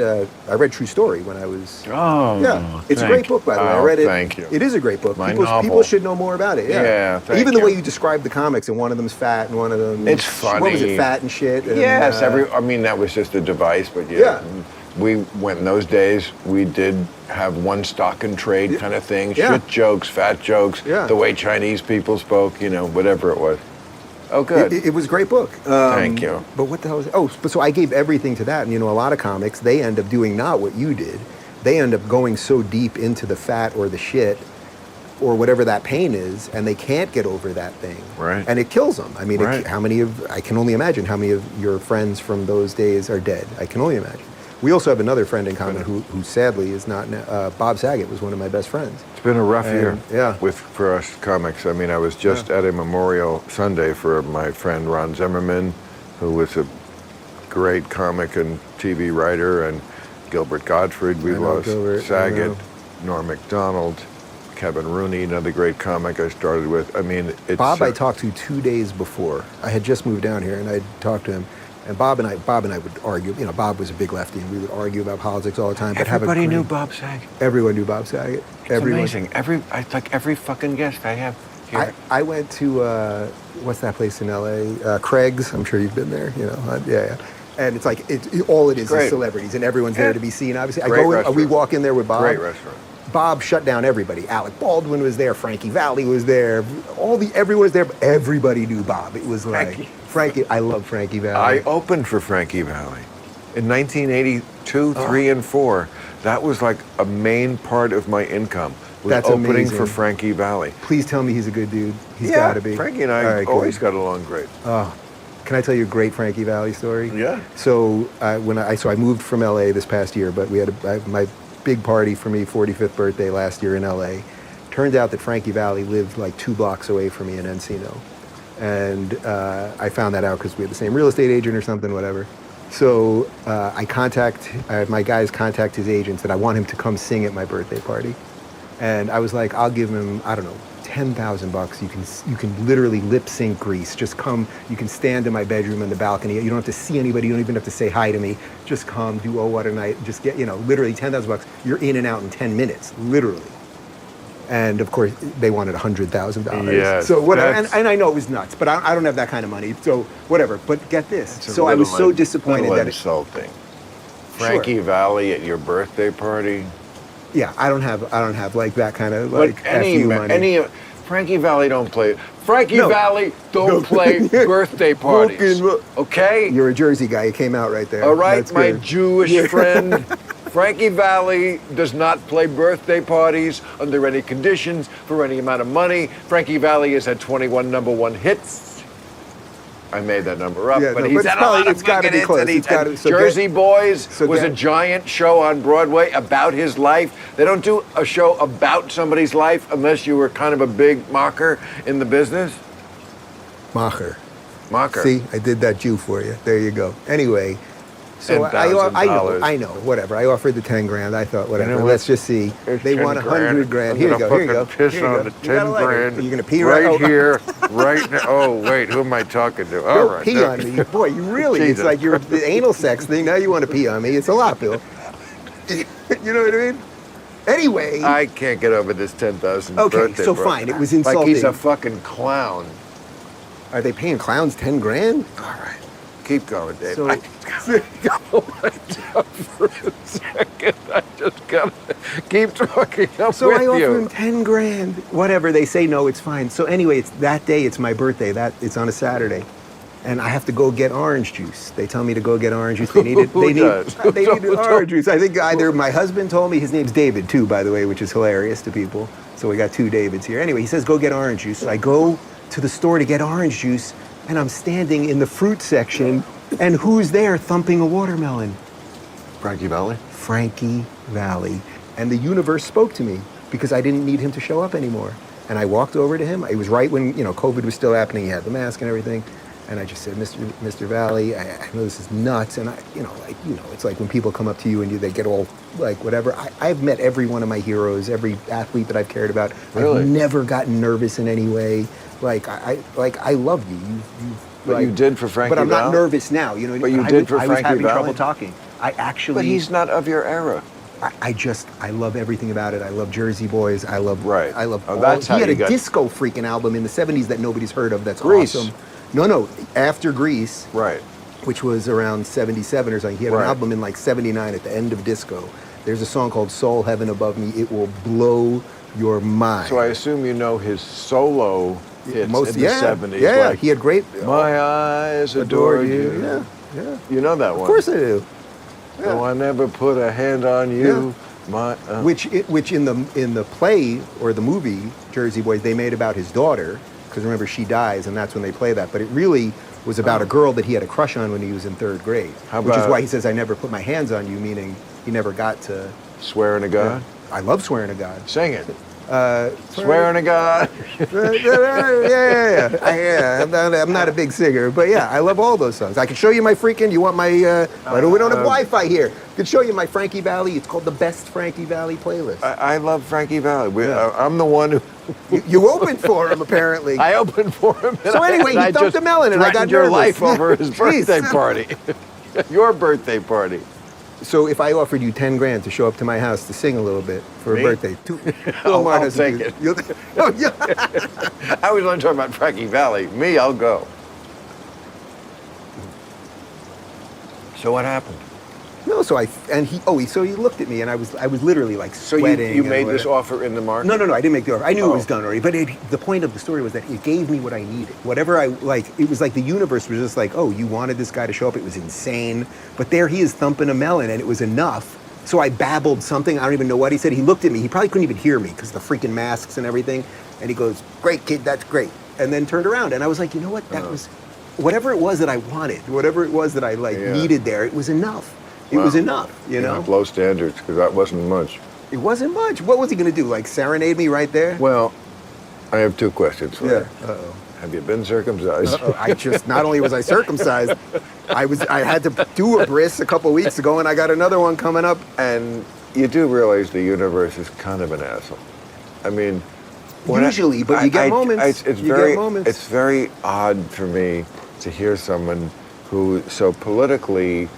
True Story when I was. Oh, yeah, it's a great book by the way. I read it. Thank you. It is a great book. People should know more about it. Yeah, even the way you describe the comics, and one of them's fat, and one of them. It's funny. What was it? Fat and shit. And, yes, that was just a device, but yeah. We went in those days. We did have one stock and trade kind of thing. Shit jokes, fat jokes. The way Chinese people spoke. Whatever it was. Oh, good. It was a great book. Thank you. But what the hell was it? But so I gave everything to that. And, a lot of comics, they end up doing not what you did. They end up going so deep into the fat or the shit or whatever that pain is, and they can't get over that thing. Right. And it kills them. I mean, I can only imagine how many of your friends from those days are dead. I can only imagine. We also have another friend in common who sadly is not now. Bob Saget was one of my best friends. It's been a rough year yeah. for us comics. I mean, I was just at a memorial Sunday for my friend Ron Zimmerman, who was a great comic and TV writer, and Gilbert Gottfried. We lost Saget, Norm Macdonald, Kevin Rooney, another great comic I started with. I mean, it's... Bob I talked to 2 days before. I had just moved down here, and I talked to him. And Bob and I would argue. Bob was a big lefty, and we would argue about politics all the time. But everybody knew Bob Saget. Everyone knew Bob Saget. Everyone. Amazing. Every fucking guest I have here. I went to what's that place in L.A.? Craig's. I'm sure you've been there. Yeah. And it's like all it is celebrities, and everyone's there to be seen. Obviously, we walk in there with Bob. Great restaurant. Bob shut down everybody. Alec Baldwin was there. Frankie Valli was there. Everyone was there. But everybody knew Bob. It was like Frankie. I love Frankie Valli. I opened for Frankie Valli in 1982, 3, and 4. That was like a main part of my income. That's opening amazing. For Frankie Valli. Please tell me he's a good dude. He's got to be. Frankie and I always got along great. Oh, Can I tell you a great Frankie Valli story? Yeah. So I moved from LA this past year, but we had my big party for me, 45th birthday last year in LA. Turned out that Frankie Valli lived like 2 blocks away from me in Encino. And I found that out because we had the same real estate agent or something, whatever. So my guys contact his agent, said, I want him to come sing at my birthday party. And I was like, I'll give him, I don't know, $10,000. You can literally lip sync Grease. Just come. You can stand in my bedroom in the balcony. You don't have to see anybody. You don't even have to say hi to me. Just come, do Oh What a Night. Just get, literally $10,000. You're in and out in 10 minutes, literally. And of course, they wanted $100,000. Yes, so whatever. And I know it was nuts, but I don't have that kind of money. So whatever. But get this. So I was so disappointed that insulting. Frankie Valli at your birthday party. Yeah, I don't have like that kind of like FU money. Frankie Valli don't play. Valli don't play birthday parties. Okay? You're a Jersey guy. You came out right there. All right, That's my good. Jewish friend. Frankie Valli does not play birthday parties under any conditions for any amount of money. Frankie Valli has had 21 #1 hits. I made that number up, but he's had a lot of fucking hits. Jersey Boys was a giant show on Broadway about his life. They don't do a show about somebody's life unless you were kind of a big mocker in the business. Maher. Mocker. See, I did that Jew for you. There you go. Anyway, so I know, whatever. I offered the 10 grand. I thought, whatever. Let's just see. They want 100 grand. Here you go. Here you go. Piss on the 10 grand. You're gonna pee right here, right now. Oh wait, who am I talking to? All right. Pee on me, boy. You really? Jesus. It's like you're the anal sex thing. Now you want to pee on me? It's a lot, Bill. You know what I mean? Anyway, I can't get over this 10,000. Okay, so fine. It was insulting. Like he's a fucking clown. Are they paying clowns 10 grand? All right. Keep going, Dave. So, I for a second. I just gotta keep talking. So I offer him 10 grand. Whatever, they say no, it's fine. So anyway, it's that day, it's my birthday. It's on a Saturday. And I have to go get orange juice. They tell me to go get orange juice. They needed orange juice. I think either my husband told me, his name's David too, by the way, which is hilarious to people. So we got 2 Davids here. Anyway, he says go get orange juice. So I go to the store to get orange juice, and I'm standing in the fruit section, and who's there thumping a watermelon? Frankie Valli? Frankie Valli. And the universe spoke to me because I didn't need him to show up anymore. And I walked over to him. It was right when, COVID was still happening. He had the mask and everything. And I just said, Mr. Valli, I know this is nuts. And it's like when people come up to you and they get all like whatever. I've met every one of my heroes, every athlete that I've cared about. Really? I've never gotten nervous in any way. I love you. But you did for Frankie Valli? But I'm not nervous now. But you did for Frankie Valli? I was having trouble talking. But he's not of your era. I love everything about it. I love Jersey Boys. I love that's how he had you a got disco freaking album in the 70s that nobody's heard of. That's Grease. Awesome. No, after Grease. Right. Which was around 77 or something. He had an album in like 79 at the end of disco. There's a song called Soul Heaven Above Me. It will blow your mind. So I assume you know his solo hits in the 70s. Yeah, like, he had great... My eyes adore you. Yeah. You know that one? Of course I do. Yeah. No, I never put a hand on you. Yeah. Which in the play or the movie Jersey Boys, they made about his daughter, because remember she dies, and that's when they play that. But it really was about a girl that he had a crush on when he was in 3rd grade. Which is why he says, I never put my hands on you, meaning he never got to... Swearing to God? I love swearing to God. Sing it. Swearing to God. I'm not a big singer, but yeah, I love all those songs. I can show you my freaking, you want my, we don't have Wi-Fi here. I can show you my Frankie Valli, it's called the Best Frankie Valli playlist. I love Frankie Valli. I'm the one who... You opened for him, apparently. I opened for him. So anyway, he thumped a melon, and I got your nervous. Life over his birthday party. Your birthday party. So if I offered you 10 grand to show up to my house to sing a little bit for a birthday, I'll take it. I was only talking about Frankie Valli. Me, I'll go. So what happened? No, so he looked at me, and I was literally like sweating. So you made this offer in the market? No, I didn't make the offer. I knew it was done already. But the point of the story was that it gave me what I needed. Whatever it was like the universe was just like, oh, you wanted this guy to show up. It was insane. But there he is thumping a melon, and it was enough. So I babbled something. I don't even know what he said. He looked at me. He probably couldn't even hear me because the freaking masks and everything. And he goes, great, kid, that's great. And then turned around. And I was like, you know what? whatever it was that I wanted, whatever it was that I needed there, it was enough. It was enough, you know? Low standards, because that wasn't much. It wasn't much. What was he going to do? Like serenade me right there? Well, I have two questions for you. Uh-oh. Have you been circumcised? I just, not only was I circumcised, I had to do a bris a couple weeks ago, and I got another one coming up. And you do realize the universe is kind of an asshole. I mean, usually, but you get moments. It's very odd for me to hear someone who so politically,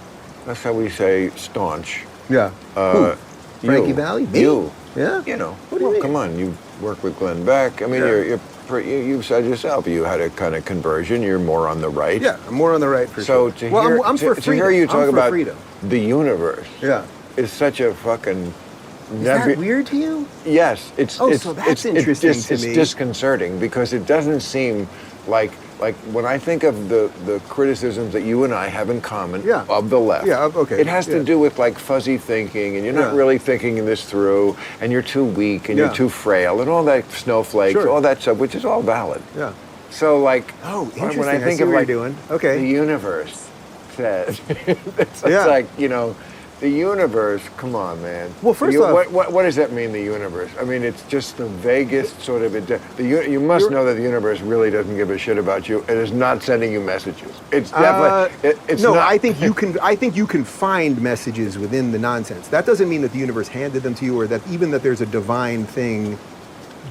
that's how we say, staunch. Yeah. Frankie Valli? Me? You. Yeah. You know. What do you mean? Come on, you work with Glenn Beck. I mean, you've said yourself you had a kind of conversion. You're more on the right. Yeah, I'm more on the right for sure. So I'm for freedom. to hear you talk about freedom. the universe, Yeah. is such a fucking. Is that weird to you? Yes, so that's interesting to it's me. disconcerting because it doesn't seem like when I think of the criticisms that you and I have in common of the left. Yeah, okay. It has to do with like fuzzy thinking, and you're not really thinking this through, and you're too weak, and you're too frail, and all that snowflakes, all that stuff, which is all valid. Yeah. So like, interesting. when I think see of what like you're doing. Okay. the universe says, it's like, you know. The universe, come on, man. Well, first off, what does that mean, the universe? I mean, it's just the vaguest sort of. You must know that the universe really doesn't give a shit about you. It is not sending you messages. It's definitely. It's no, not. I think you can. I think you can find messages within the nonsense. That doesn't mean that the universe handed them to you, or that even that there's a divine thing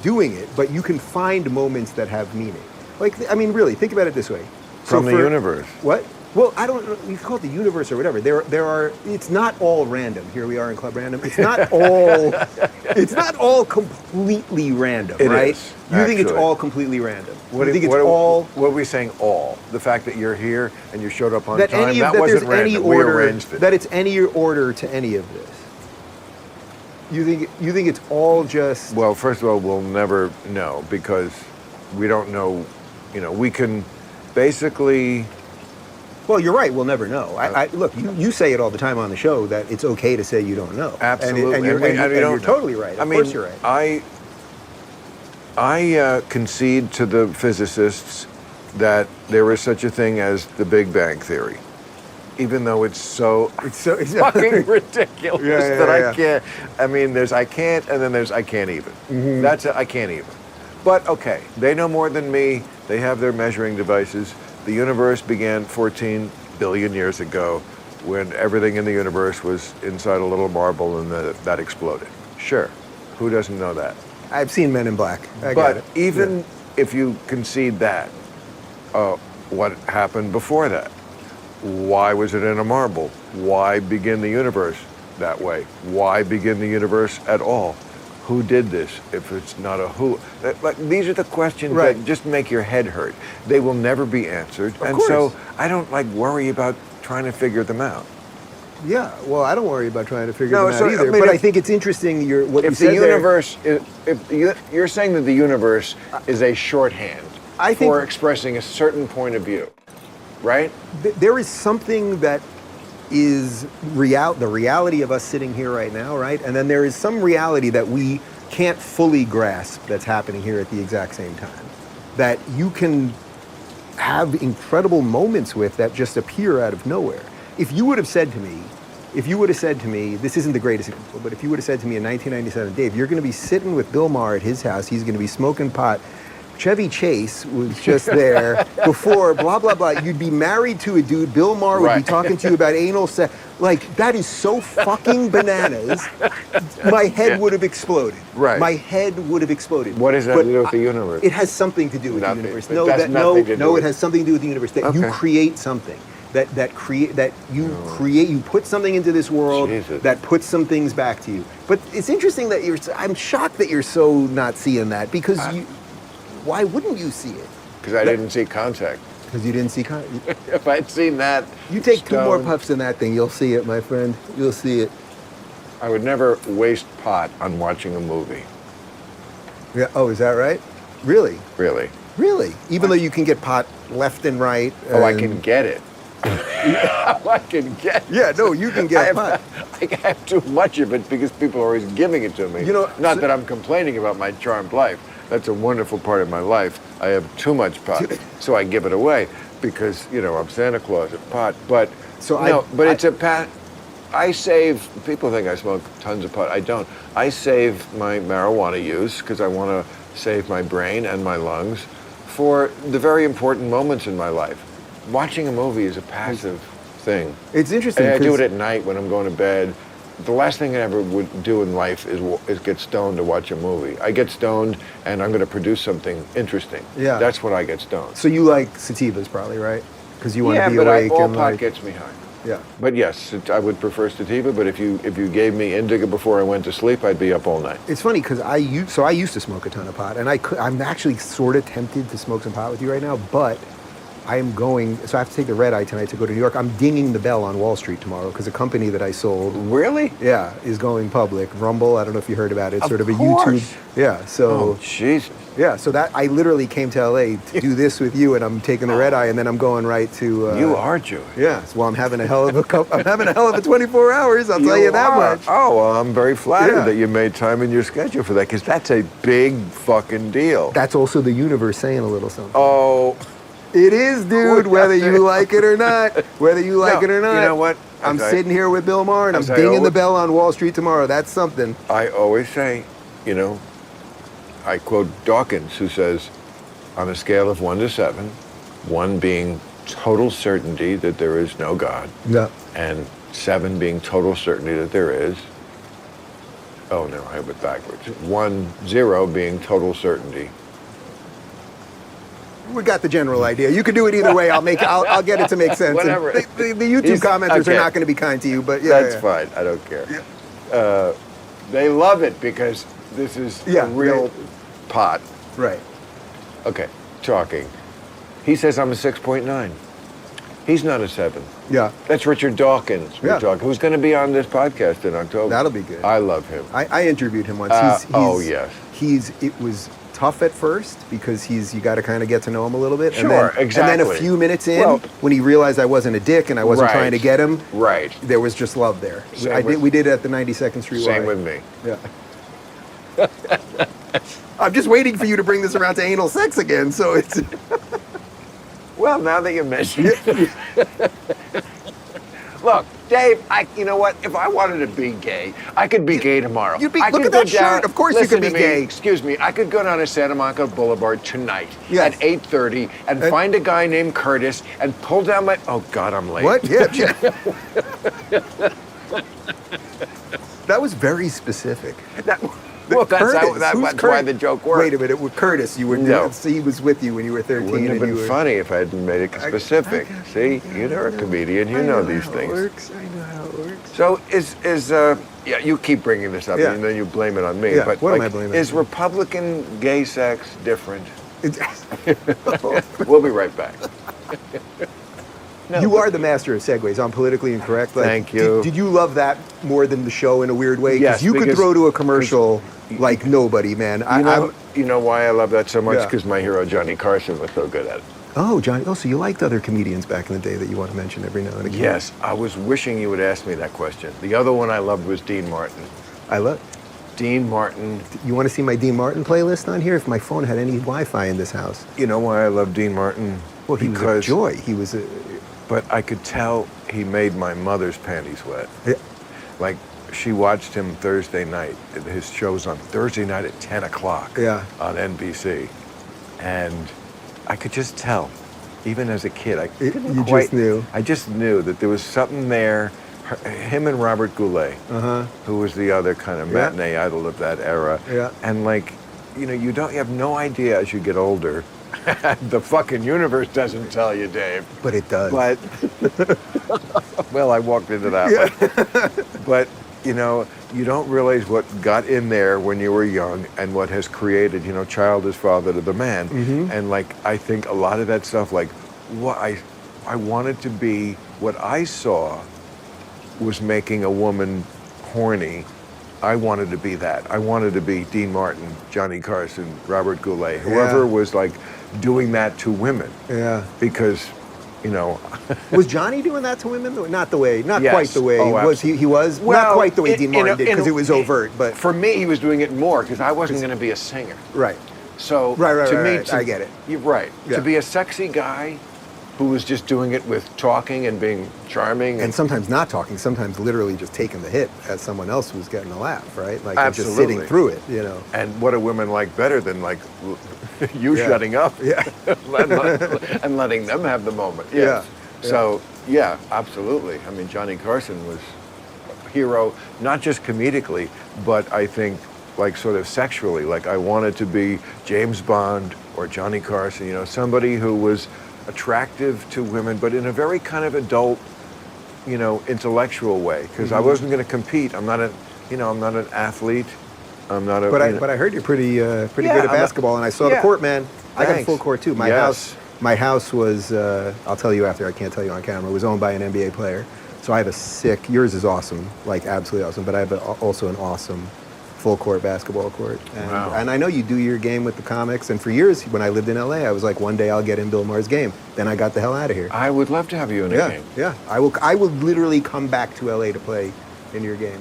doing it. But you can find moments that have meaning. Like, I mean, really, think about it this way. From the universe. What? Well, I don't know. You can call it the universe or whatever. There are. It's not all random. Here we are in Club Random. It's not all. It's not all completely random, right? Is, you think it's all completely random? What you think what it's all? What are we saying? All the fact that you're here and you showed up on That time. any That that wasn't there's random. any We order. arranged it. That it's any order to any of this. You think it's all just? Well, first of all, we'll never know because we don't know. You know, we can basically. Well, you're right. We'll never know. Look, you say it all the time on the show that it's okay to say you don't know. Absolutely, and you're totally right. Of course, you're right. I concede to the physicists that there is such a thing as the Big Bang Theory, even though it's fucking ridiculous that I can't. I mean, there's I can't, and then there's I can't even. Mm-hmm. That's I can't even. But okay, they know more than me. They have their measuring devices. The universe began 14 billion years ago when everything in the universe was inside a little marble and that exploded. Sure, who doesn't know that? I've seen Men in Black. I but get it. even if you concede that, what happened before that? Why was it in a marble? Why begin the universe that way? Why begin the universe at all? Who did this if it's not a who? Like, these are the questions that just make your head hurt. They will never be answered. Of course. So I don't worry about trying to figure them out. Yeah, well, I don't worry about trying to figure them out so, either. I mean, but I think it's interesting what you said you're saying that the universe is a shorthand for expressing a certain point of view, right? There is something that is the reality of us sitting here right now, right? And then there is some reality that we can't fully grasp that's happening here at the exact same time. That you can have incredible moments with that just appear out of nowhere. If you would have said to me, this isn't the greatest example, but if you would have said to me in 1997, Dave, you're going to be sitting with Bill Maher at his house, he's going to be smoking pot, Chevy Chase was just there before, blah, blah, blah. You'd be married to a dude. Bill Maher would be talking to you about anal sex. Like, that is so fucking bananas. My head would have exploded. Right. My head would have exploded. What does that do with the universe? It has something to do with the universe. It has something to do with the universe. That you create something. You put something into this world that puts some things back to you. But it's interesting that I'm shocked that you're so not seeing that because why wouldn't you see it? Because I didn't see Contact. Because you didn't see Contact. If I'd seen that, you take two more puffs in that thing, you'll see it, my friend. You'll see it. I would never waste pot on watching a movie. Yeah. Oh, is that right? Really? Really. Really? Even though you can get pot left and right. Oh, I can get it. I can get it. Yeah, no, you can get pot. I have too much of it because people are always giving it to me. Not that I'm complaining about my charmed life. That's a wonderful part of my life. I have too much pot, so I give it away. because I'm Santa Claus of pot. But So it's a pat. I save. People think I smoke tons of pot. I don't. I save my marijuana use because I want to save my brain and my lungs for the very important moments in my life. Watching a movie is a passive thing. It's interesting. And I do 'cause- it at night when I'm going to bed. The last thing I ever would do in life is get stoned to watch a movie. I get stoned and I'm going to produce something interesting. Yeah. That's what I get stoned. So you like sativas, probably, right? Because you want to be but awake all and pot like. gets me high. Yeah. But yes, I would prefer sativa. But if you gave me indica before I went to sleep, I'd be up all night. It's funny because I used to smoke a ton of pot, and I'm actually sort of tempted to smoke some pot with you right now, but I am going. So I have to take the red eye tonight to go to New York. I'm dinging the bell on Wall Street tomorrow because a company that I sold, Really? yeah, is going public. Rumble. I don't know if you heard about it. It's Of sort of a course. YouTube. Yeah. So. Oh Jesus! Yeah, so that I literally came to LA to do this with you, and I'm taking the red eye, and then I'm going right to. You are Jewish. Yeah, well, I'm having a hell of a 24 hours. I'll tell you that are. much. Oh, well, I'm very flattered Yeah. that you made time in your schedule for that, because that's a big fucking deal. That's also the universe saying a little something. Oh, It is, dude. Whether you like it or not, whether you like it or not. You know what? I'm As I- sitting here with Bill Maher, and I'm as I dinging the always- bell on Wall Street tomorrow. That's something. I always say, I quote Dawkins, who says, on a scale of 1 to 7, 1 being total certainty that there is no God, Yeah. and 7 being total certainty that there is. Oh no, I have it backwards. 0 being total certainty. We got the general idea. You can do it either way. I'll get it to make sense. And Whatever. The YouTube commenters okay. are not going to be kind to you, but yeah. That's fine. I don't care. They love it because this is a real pot. Right. Okay, talking. He says I'm a 6.9. He's not a 7. Yeah. That's Richard Dawkins we're Yeah. talking, who's going to be on this podcast in October. That'll be good. I love him. I interviewed him once. Oh, yes. It was tough at first because you got to kind of get to know him a little bit. Sure, And then a exactly. few minutes in, Well- when he realized I wasn't a dick and I wasn't Right. trying to get him, Right. there was just love there. Same We did it at the 92nd Street Same Y. with me. Yeah. I'm just waiting for you to bring this around to anal sex again, so it's... Well, now that you mention it. Look, Dave, you know what? If I wanted to be gay, I could be gay tomorrow. You'd be- I look could at go that shirt. Of course you listen could be to me, gay. Excuse me. I could go down to Santa Monica Boulevard tonight Yes. at 8:30 and find a guy named Curtis and pull down my... Oh, God, I'm late. What? Yeah. That was very specific. Well, that's Curtis. Who's why Curtis? the joke worked. Wait a minute. With Curtis, you were No. so he was with you when you were 13. It wouldn't have and you been were, funny if I hadn't made it specific. See, you're a comedian. You know these things. I know how it works. So yeah, you keep bringing this up, Yeah. and then you blame it on me. Yeah, But what am I blaming? Is Republican gay sex different? It's- We'll be right back. No, you are the master of segues. I'm politically incorrect. Like, Thank you. Did you love that more than the show in a weird way? Yes, you could because- throw to a commercial like nobody, man. You know why I love that so much? Yeah. Because my hero Johnny Carson was so good at it. Oh, Johnny. Oh, so you liked other comedians back in the day that you want to mention every now and again? Yes, I was wishing you would ask me that question. The other one I loved was Dean Martin. I love. Dean Martin. You want to see my Dean Martin playlist on here? If my phone had any Wi-Fi in this house. You know why I love Dean Martin? Well, he was a joy. He was a. But I could tell he made my mother's panties wet. Yeah. Like, she watched him Thursday night. His show's on Thursday night at 10 o'clock Yeah. on NBC. And I could just tell, even as a kid, just knew. I just knew that there was something there. Him and Robert Goulet, who was the other kind of Yeah. matinee idol of that era. Yeah. And like, you have no idea as you get older. The fucking universe doesn't tell you, Dave. But it does. But, well, I walked into that one. But, you don't realize what got in there when you were young and what has created, child is father to the man. And like, I think a lot of that stuff, like, what I wanted to be, what I saw was making a woman horny. I wanted to be that. I wanted to be Dean Martin, Johnny Carson, Robert Goulet, whoever was like doing that to women. Yeah. Because, Was Johnny doing that to women? Not the way, not Yes. quite the way. Oh, Was he? He was Well, not quite the way Dean Martin did because it was in- overt. But for me, he was doing it more because I wasn't going to be a singer. right. So Right, to me, right. I get it. You're right. Yeah. To be a sexy guy who was just doing it with talking and being charming. And sometimes not talking, sometimes literally just taking the hit as someone else was getting a laugh, right? Like and just Absolutely. sitting through it, you know. And what do women like better than like you shutting up and letting them have the moment? Yes. Yeah. So yeah, absolutely. I mean, Johnny Carson was a hero, not just comedically, but I think like sort of sexually. Like I wanted to be James Bond or Johnny Carson, you know, somebody who was attractive to women, but in a very kind of adult, you know, intellectual way. Because I wasn't going to compete. I'm not I'm not an athlete. I'm not a. But I heard you're pretty good at basketball, and I saw the court, man. I got a full court too. My house was. I'll tell you after. I can't tell you on camera. It was owned by an NBA player, so I have a sick. Yours is awesome, like absolutely awesome. But I have also an awesome full court basketball court. And, and I know you do your game with the comics. And for years, when I lived in LA, I was like, one day I'll get in Bill Maher's game. Then I got the hell out of here. I would love to have you in a game. Yeah, I will literally come back to LA to play in your game.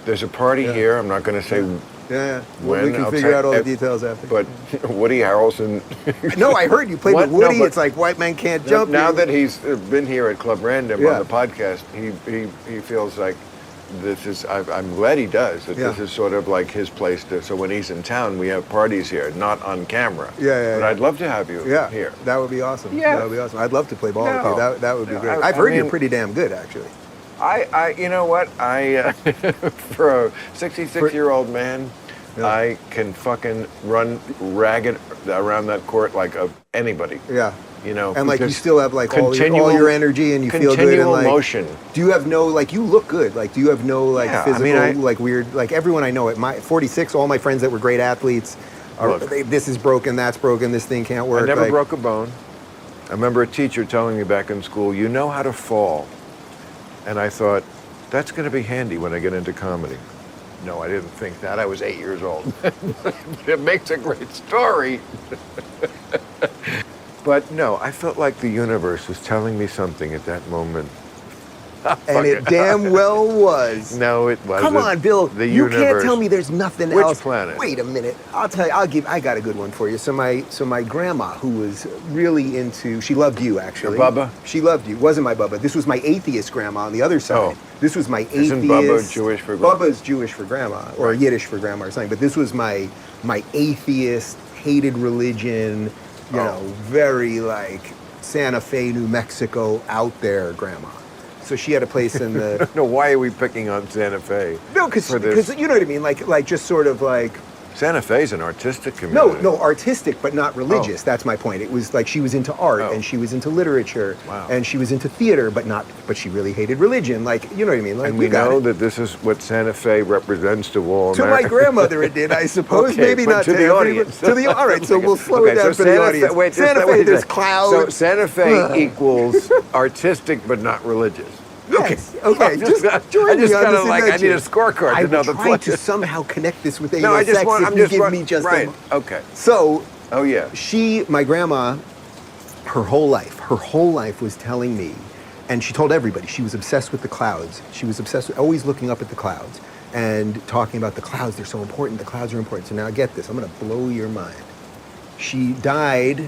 There's a party here. I'm not going to say when. We can figure out all the details after. But Woody Harrelson. No, I heard you played with Woody. It's like White Man Can't Jump. Now that he's been here at Club Random on the podcast, he feels like this is. I'm glad he does. That this is sort of like his place to. So when he's in town, we have parties here, not on camera. But I'd love to have you here. That would be awesome. Yeah. That would be awesome. I'd love to play ball with you. That would be great. I've heard you're pretty damn good, actually. You know what? For a 66-year-old man, I can fucking run ragged around that court like anybody. Yeah. You know, and like you still have like all your energy and you feel good and like motion. Do you have no like you look good? Like do you have no like physical like weird like everyone I know at my 46, all my friends that were great athletes are this is broken, that's broken, this thing can't work. I never broke a bone. I remember a teacher telling me back in school, you know how to fall. And I thought, that's going to be handy when I get into comedy. No, I didn't think that. I was 8 years old. It makes a great story. But no, I felt like the universe was telling me something at that moment. And it damn well was. No, it wasn't. Come on, Bill. The you universe. Can't tell me there's nothing Which else. planet? Wait a minute. I'll tell you. I got a good one for you. So my grandma, who was really into, she loved you actually. Your Bubba? She loved you. Wasn't my Bubba. This was my atheist grandma on the other side. Oh. This was my atheist. Isn't Bubba Jewish for grandma? Bubba's Jewish for grandma, or Yiddish for grandma or something. But this was my atheist, hated religion, you know, very like Santa Fe, New Mexico, out there grandma. So she had a place in the. No, why are we picking on Santa Fe? No, because you know what I mean. Like just sort of like. Santa Fe's an artistic community. No, artistic, but not religious. That's my point. It was like she was into art and she was into literature and she was into theater, but she really hated religion. Like, you know what I mean? Like, and we know that this is what Santa Fe represents to all Americans. To my grandmother it did, I suppose. Okay, maybe not to the audience. All right, so we'll slow it down for the audience. Santa Fe, there's clouds. So Santa Fe equals artistic, but not religious. Yes. Okay. Just join me on this adventure. I need a scorecard to know the trying to somehow connect this with No, I just want. I'm just give me just right. Okay. So. Oh yeah. My grandma, her whole life was telling me, and she told everybody she was obsessed with the clouds. She was obsessed with always looking up at the clouds and talking about the clouds. They're so important. The clouds are important. So now get this. I'm going to blow your mind. She died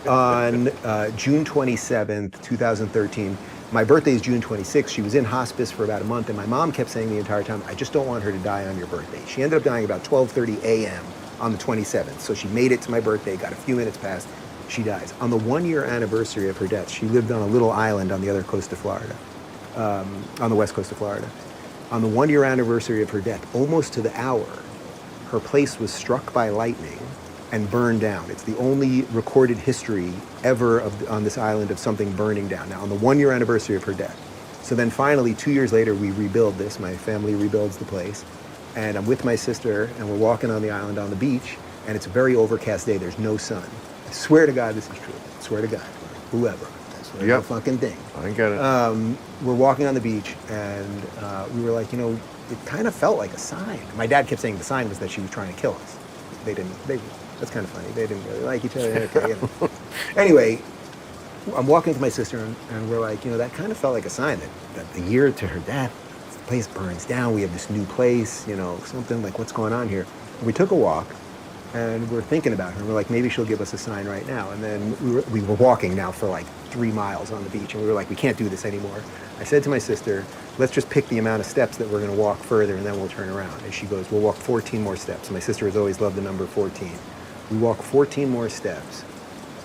on June 27th, 2013. My birthday is June 26th. She was in hospice for about a month, and my mom kept saying the entire time, I just don't want her to die on your birthday. She ended up dying about 12:30 a.m. on the 27th. So she made it to my birthday, got a few minutes past, she dies. On the 1-year anniversary of her death, she lived on a little island on the other coast of Florida, on the west coast of Florida. On the 1-year anniversary of her death, almost to the hour, her place was struck by lightning and burned down. It's the only recorded history ever on this island of something burning down. Now, on the 1-year anniversary of her death. So then finally, 2 years later, we rebuild this. My family rebuilds the place. And I'm with my sister, and we're walking on the island on the beach, and it's a very overcast day. There's no sun. I swear to God this is true. I swear to God. Whoever. I swear to the fucking thing. I get it. We're walking on the beach, and we were like, it kind of felt like a sign. My dad kept saying the sign was that she was trying to kill us. That's kind of funny. They didn't really like each other. Okay, Anyway, I'm walking with my sister, and we're like, that kind of felt like a sign that the year to her death, the place burns down. We have this new place, something like, what's going on here? We took a walk, And we're thinking about her. And we're like, maybe she'll give us a sign right now. And then we were walking now for like 3 miles on the beach. And we were like, we can't do this anymore. I said to my sister, let's just pick the amount of steps that we're going to walk further, and then we'll turn around. And she goes, we'll walk 14 more steps. My sister has always loved the number 14. We walk 14 more steps.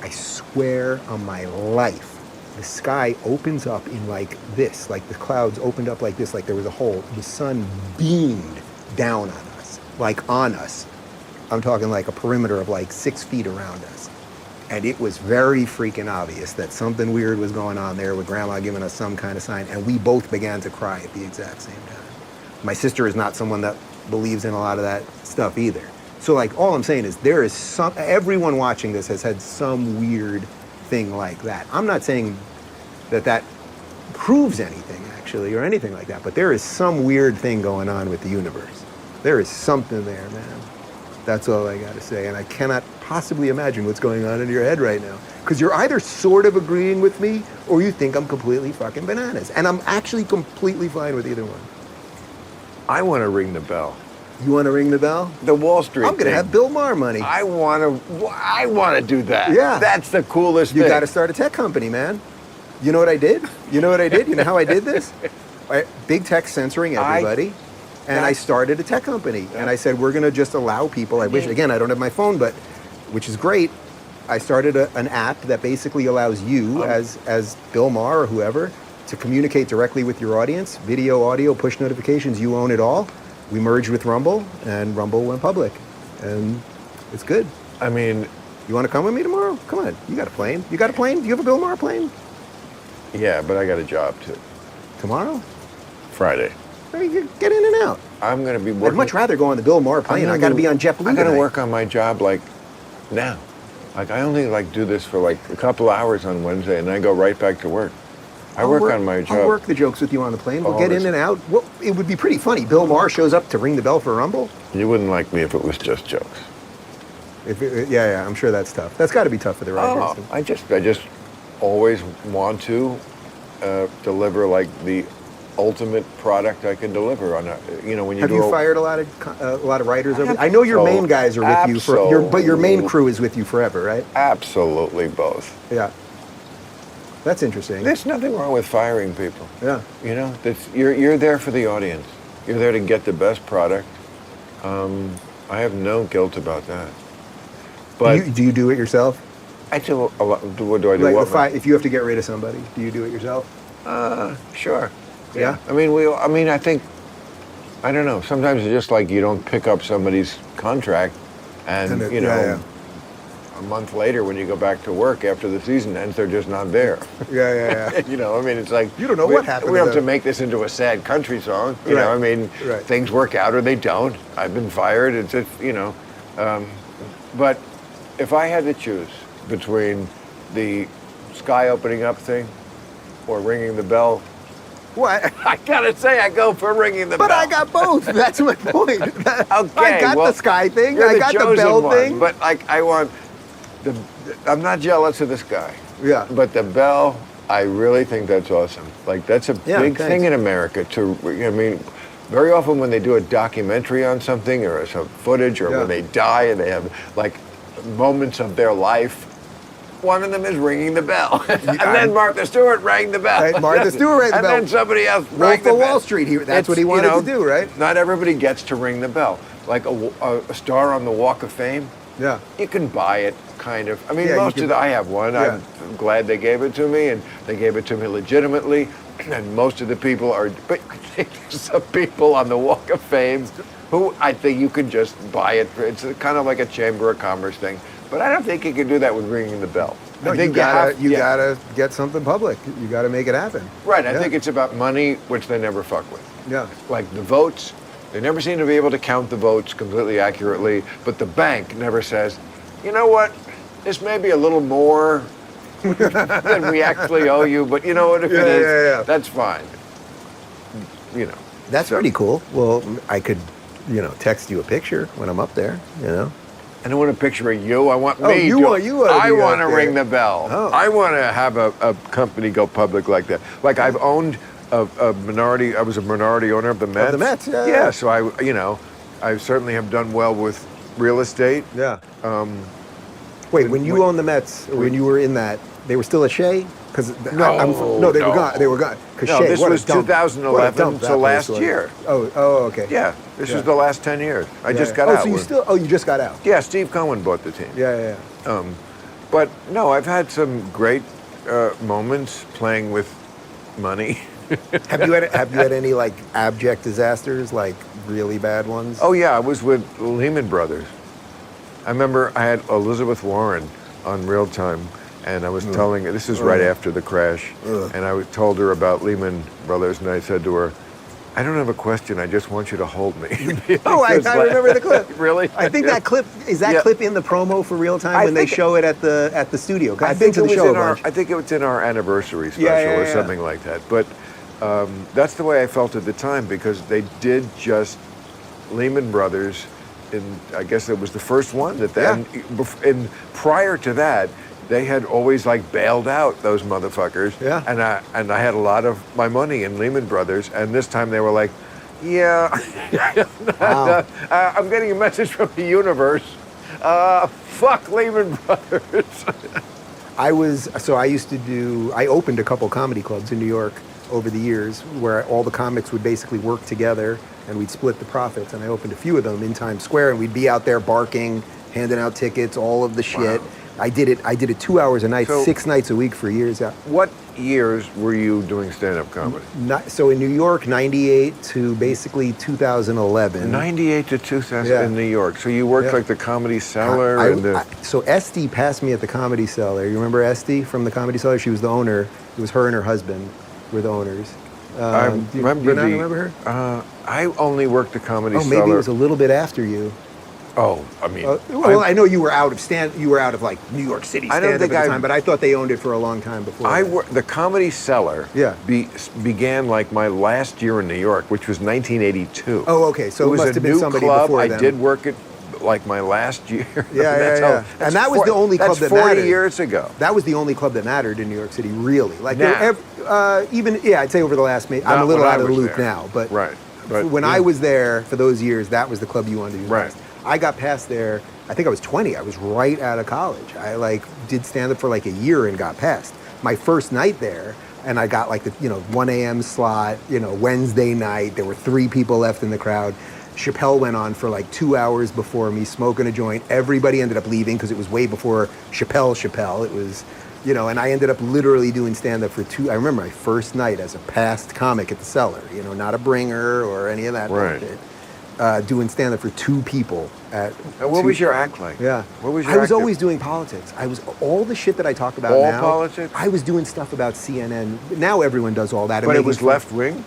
I swear on my life, the sky opens up in like this, like the clouds opened up like this, like there was a hole. The sun beamed down on us, like on us. I'm talking like a perimeter of like 6 feet around us. And it was very freaking obvious that something weird was going on there with Grandma giving us some kind of sign. And we both began to cry at the exact same time. My sister is not someone that believes in a lot of that stuff either. So like all I'm saying is there is everyone watching this has had some weird thing like that. I'm not saying that proves anything actually or anything like that, but there is some weird thing going on with the universe. There is something there, man. That's all I gotta say. And I cannot possibly imagine what's going on in your head right now. Because you're either sort of agreeing with me or you think I'm completely fucking bananas. And I'm actually completely fine with either one. I want to ring the bell. You want to ring the bell? The Wall Street I'm gonna thing. have Bill Maher money. I want to do that. Yeah. That's the coolest You thing. gotta start a tech company, man. You know what I did? You know how I did this? Big tech censoring everybody. And I started a tech company. And I said, we're going to just allow people. I wish, again, I don't have my phone, but which is great. I started an app that basically allows you, as Bill Maher or whoever, to communicate directly with your audience. Video, audio, push notifications, you own it all. We merged with Rumble, and Rumble went public. And it's good. I mean, you want to come with me tomorrow? Come on. You got a plane. You got a plane? Do you have a Bill Maher plane? yeah, but I got a job too. Tomorrow? Friday. You get in and out. I'm going to be working. I'd much rather go on the Bill Maher plane. I got to be on JetBlue. I got to tonight. work on my job like now. Like I only like do this for like a couple hours on Wednesday, and I go right back to work. I work on my job. I'll work the jokes with you on the plane. We'll get in and out. Well, it would be pretty funny. Bill Maher shows up to ring the bell for Rumble. You wouldn't like me if it was just jokes. Yeah, I'm sure that's tough. That's got to be tough for the writers. Oh, I just always want to deliver like the ultimate product I can deliver on a, when you Have do you fired a lot of writers over? have I know your both. main guys are with you but your main crew is with you forever, right? Absolutely both. Yeah. That's interesting. There's nothing wrong with firing people. Yeah. You're there for the audience. You're there to get the best product. I have no guilt about that. But do you do it yourself? I do a lot. What do I do? Like if you have to get rid of somebody, do you do it yourself? Sure. Yeah. I think, I don't know. Sometimes it's just like you don't pick up somebody's contract, and a month later when you go back to work after the season ends, they're just not there. Yeah. It's like you don't know what happened. We don't have to make this into a sad country song. Right. Things work out or they don't. I've been fired. It's but if I had to choose between the sky opening up thing or ringing the bell, what? I gotta say, I go for ringing the bell. But I got both. That's my point. Okay, I got the sky thing. You're I got the bell thing. But I want I'm not jealous of the sky. Yeah. But the bell, I really think that's awesome. Like that's a big thing in America. Very often when they do a documentary on something or some footage or when they die and they have like moments of their life. One of them is ringing the bell. And then Martha Stewart rang the bell. Right, Martha Stewart rang the bell. And then somebody else rang Wolf the of bell. Wall Street. That's what he wanted to do, right? Not everybody gets to ring the bell. Like a star on the Walk of Fame. Yeah. You can buy it, kind of. I mean, Yeah, I have one. Yeah. I'm glad they gave it to me, and they gave it to me legitimately. And most of the people are, but I think there's some people on the Walk of Fame who I think you could just buy it. It's kind of like a Chamber of Commerce thing. But I don't think you can do that with ringing the bell. No, I think you gotta get something public. You gotta make it happen. Right. I think it's about money, which they never fuck with. Yeah. Like the votes, they never seem to be able to count the votes completely accurately. But the bank never says, you know what, this may be a little more than we actually owe you, but you know what, if it is, that's fine. That's pretty cool. Well, I could, text you a picture when I'm up there, I don't want a picture of you. I want me. I want to ring the bell. Oh. I want to have a company go public like that. Like I've owned a minority. I was a minority owner of the Mets. Of the Mets, yeah. So I certainly have done well with real estate. Yeah. Wait, when you owned the Mets, or when you were in that, they were still at Shea? Because no, they were gone. They were gone. Because No, Shea, this what was a dump. What a 2011 dump to that place last was. year. Oh, okay. Yeah, this Yeah. is the last 10 years. I just got oh, out. so you still? Oh, you just got out. Yeah, Steve Cohen bought the team. Yeah. But no, I've had some great moments playing with money. Have you had any like abject disasters, like really bad ones? Oh yeah, I was with Lehman Brothers. I remember I had Elizabeth Warren on Real Time, and I was telling her, this is right after the crash, and I told her about Lehman Brothers, and I said to her, I don't have a question, I just want you to hold me. Oh, I remember the clip. Really? I think that clip, is that clip in the promo for Real Time when they show it at the studio? I I've been to the show a bunch. I think it was in our anniversary special or something like that. But that's the way I felt at the time, because they did just Lehman Brothers, I guess it was the first one that and prior to that, they had always like bailed out those motherfuckers. Yeah. And I had a lot of my money in Lehman Brothers, and this time they were like, yeah, Wow. I'm getting a message from the universe. Fuck Lehman Brothers. I opened a couple comedy clubs in New York over the years where all the comics would basically work together and we'd split the profits. And I opened a few of them in Times Square, and we'd be out there barking, handing out tickets, all of the shit. Wow. I did it 2 hours a night, So- 6 nights a week for years. What years were you doing stand-up comedy? So in New York, 98 to basically 2011. 98 to 2000 Yeah. in New York. So you worked Yeah. like the Comedy Cellar So Esty passed me at the Comedy Cellar. You remember Esty from the Comedy Cellar? She was the owner. It was her and her husband were the owners. I remember do you not remember her? I only worked the Comedy Oh, Cellar. maybe it was a little bit after you. Oh, I mean, I know you were out of like New York City I don't stand-up think at the I- time, but I thought they owned it for a long time before. the Comedy Cellar Yeah. began like my last year in New York, which was 1982. Oh, okay. So it was must a have been new somebody club. before I then. did work it like my last year. Yeah. And that was the only club that That's 40 mattered. years ago. That was the only club that mattered in New York City, really. Like Now. I'd say over the last. I'm Not a little when I out of the was loop there. now, but Right. But when I was there for those years, that was the club you wanted to do. Right. Next. I got past there. I think I was 20. I was right out of college. I like did stand up for like a year and got past. My first night there, and I got like the 1 a.m. slot. Wednesday night. There were 3 people left in the crowd. Chappelle went on for like 2 hours before me, smoking a joint. Everybody ended up leaving because it was way before Chappelle. It was, and I ended up literally doing stand up for 2. I remember my first night as a past comic at the Cellar. Not a bringer or any of that Right. bullshit. Doing stand up for 2 people at. What was your act like? Yeah. What was your I was act always doing politics. I was all the shit that I talk about All now. politics? I was doing stuff about CNN. Now everyone does all that. and But it making was fun- left wing.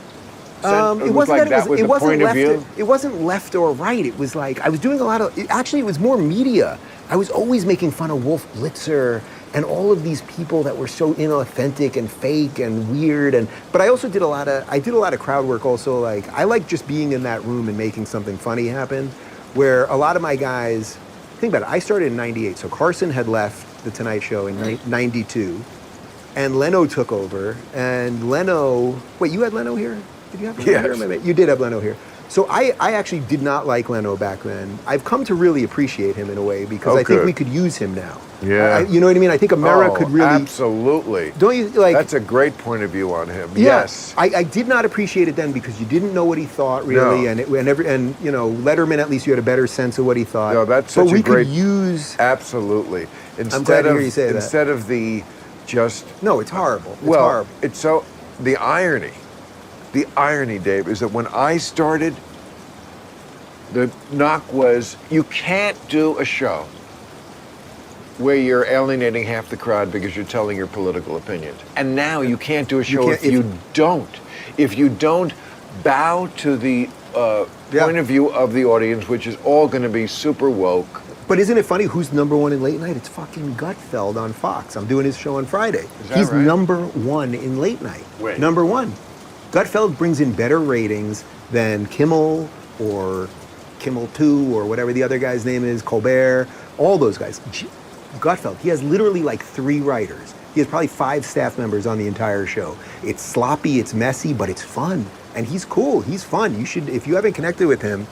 it wasn't that was the wasn't point of left. view. It wasn't left or right. It was like I was doing a lot of. Actually, it was more media. I was always making fun of Wolf Blitzer and all of these people that were so inauthentic and fake and weird. But I also did a lot of crowd work. Also, like I like just being in that room and making something funny happen. Where a lot of my guys, think about it. I started in '98, so Carson had left the Tonight Show in '92, and Leno took over. And Leno, wait, you had Leno here? Did you have Leno Yes. here? You did have Leno here. So I actually did not like Leno back then. I've come to really appreciate him in a way because Oh, I think good. we could use him now. Yeah. You know what I mean? I think America could really. Absolutely. Don't you like? That's a great point of view on him. Yeah. Yes. I did not appreciate it then because you didn't know what he thought really, No. and Letterman, at least you had a better sense of what he thought. No, that's but such a we great- could use. Absolutely. glad to hear you say that. Instead of the just No, it's horrible. It's well, horrible. it's so the irony, Dave, is that when I started, the knock was you can't do a show where you're alienating half the crowd because you're telling your political opinions. And now you can't do a show can't- if you don't bow to the point of view of the audience, which is all going to be super woke. But isn't it funny who's number 1 in late night? It's fucking Gutfeld on Fox. I'm doing his show on Friday. Is that He's right? number 1 in late night. Wait. Number 1. Gutfeld brings in better ratings than Kimmel or Kimmel 2 or whatever the other guy's name is, Colbert, all those guys. Gutfeld, he has literally like 3 writers. He has probably 5 staff members on the entire show. It's sloppy, it's messy, but it's fun. And he's cool, he's fun. You should, if you haven't connected with him,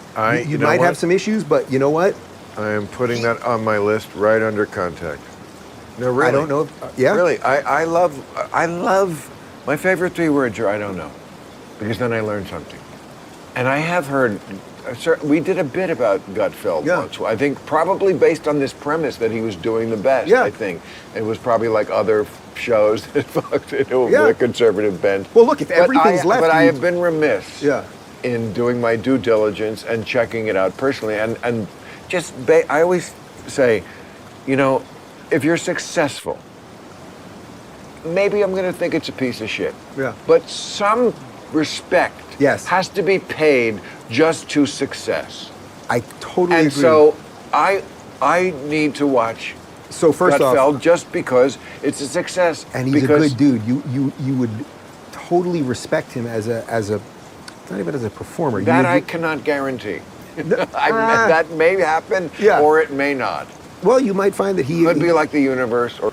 you know might what? have some issues, but you know what? I am putting that on my list right under contact. No, really. I don't know. Yeah. Really, I love, my favorite 3 words are I don't know, because then I learn something. And I have heard, we did a bit about Gutfeld once. I think probably based on this premise that he was doing the best, I think. It was probably like other shows that fucked into with a conservative bent. Well, look, if everything's left... But I have been remiss in doing my due diligence and checking it out personally. And just, I always say, you know, if you're successful, maybe I'm going to think it's a piece of shit. Yeah. But some respect has to be paid just to success. I totally agree. And so I need to watch Gutfeld just because it's a success. And he's a good dude. You would totally respect him as a not even as a performer. That I cannot guarantee. That may happen or it may not. Well, you might find that he could be like the universe or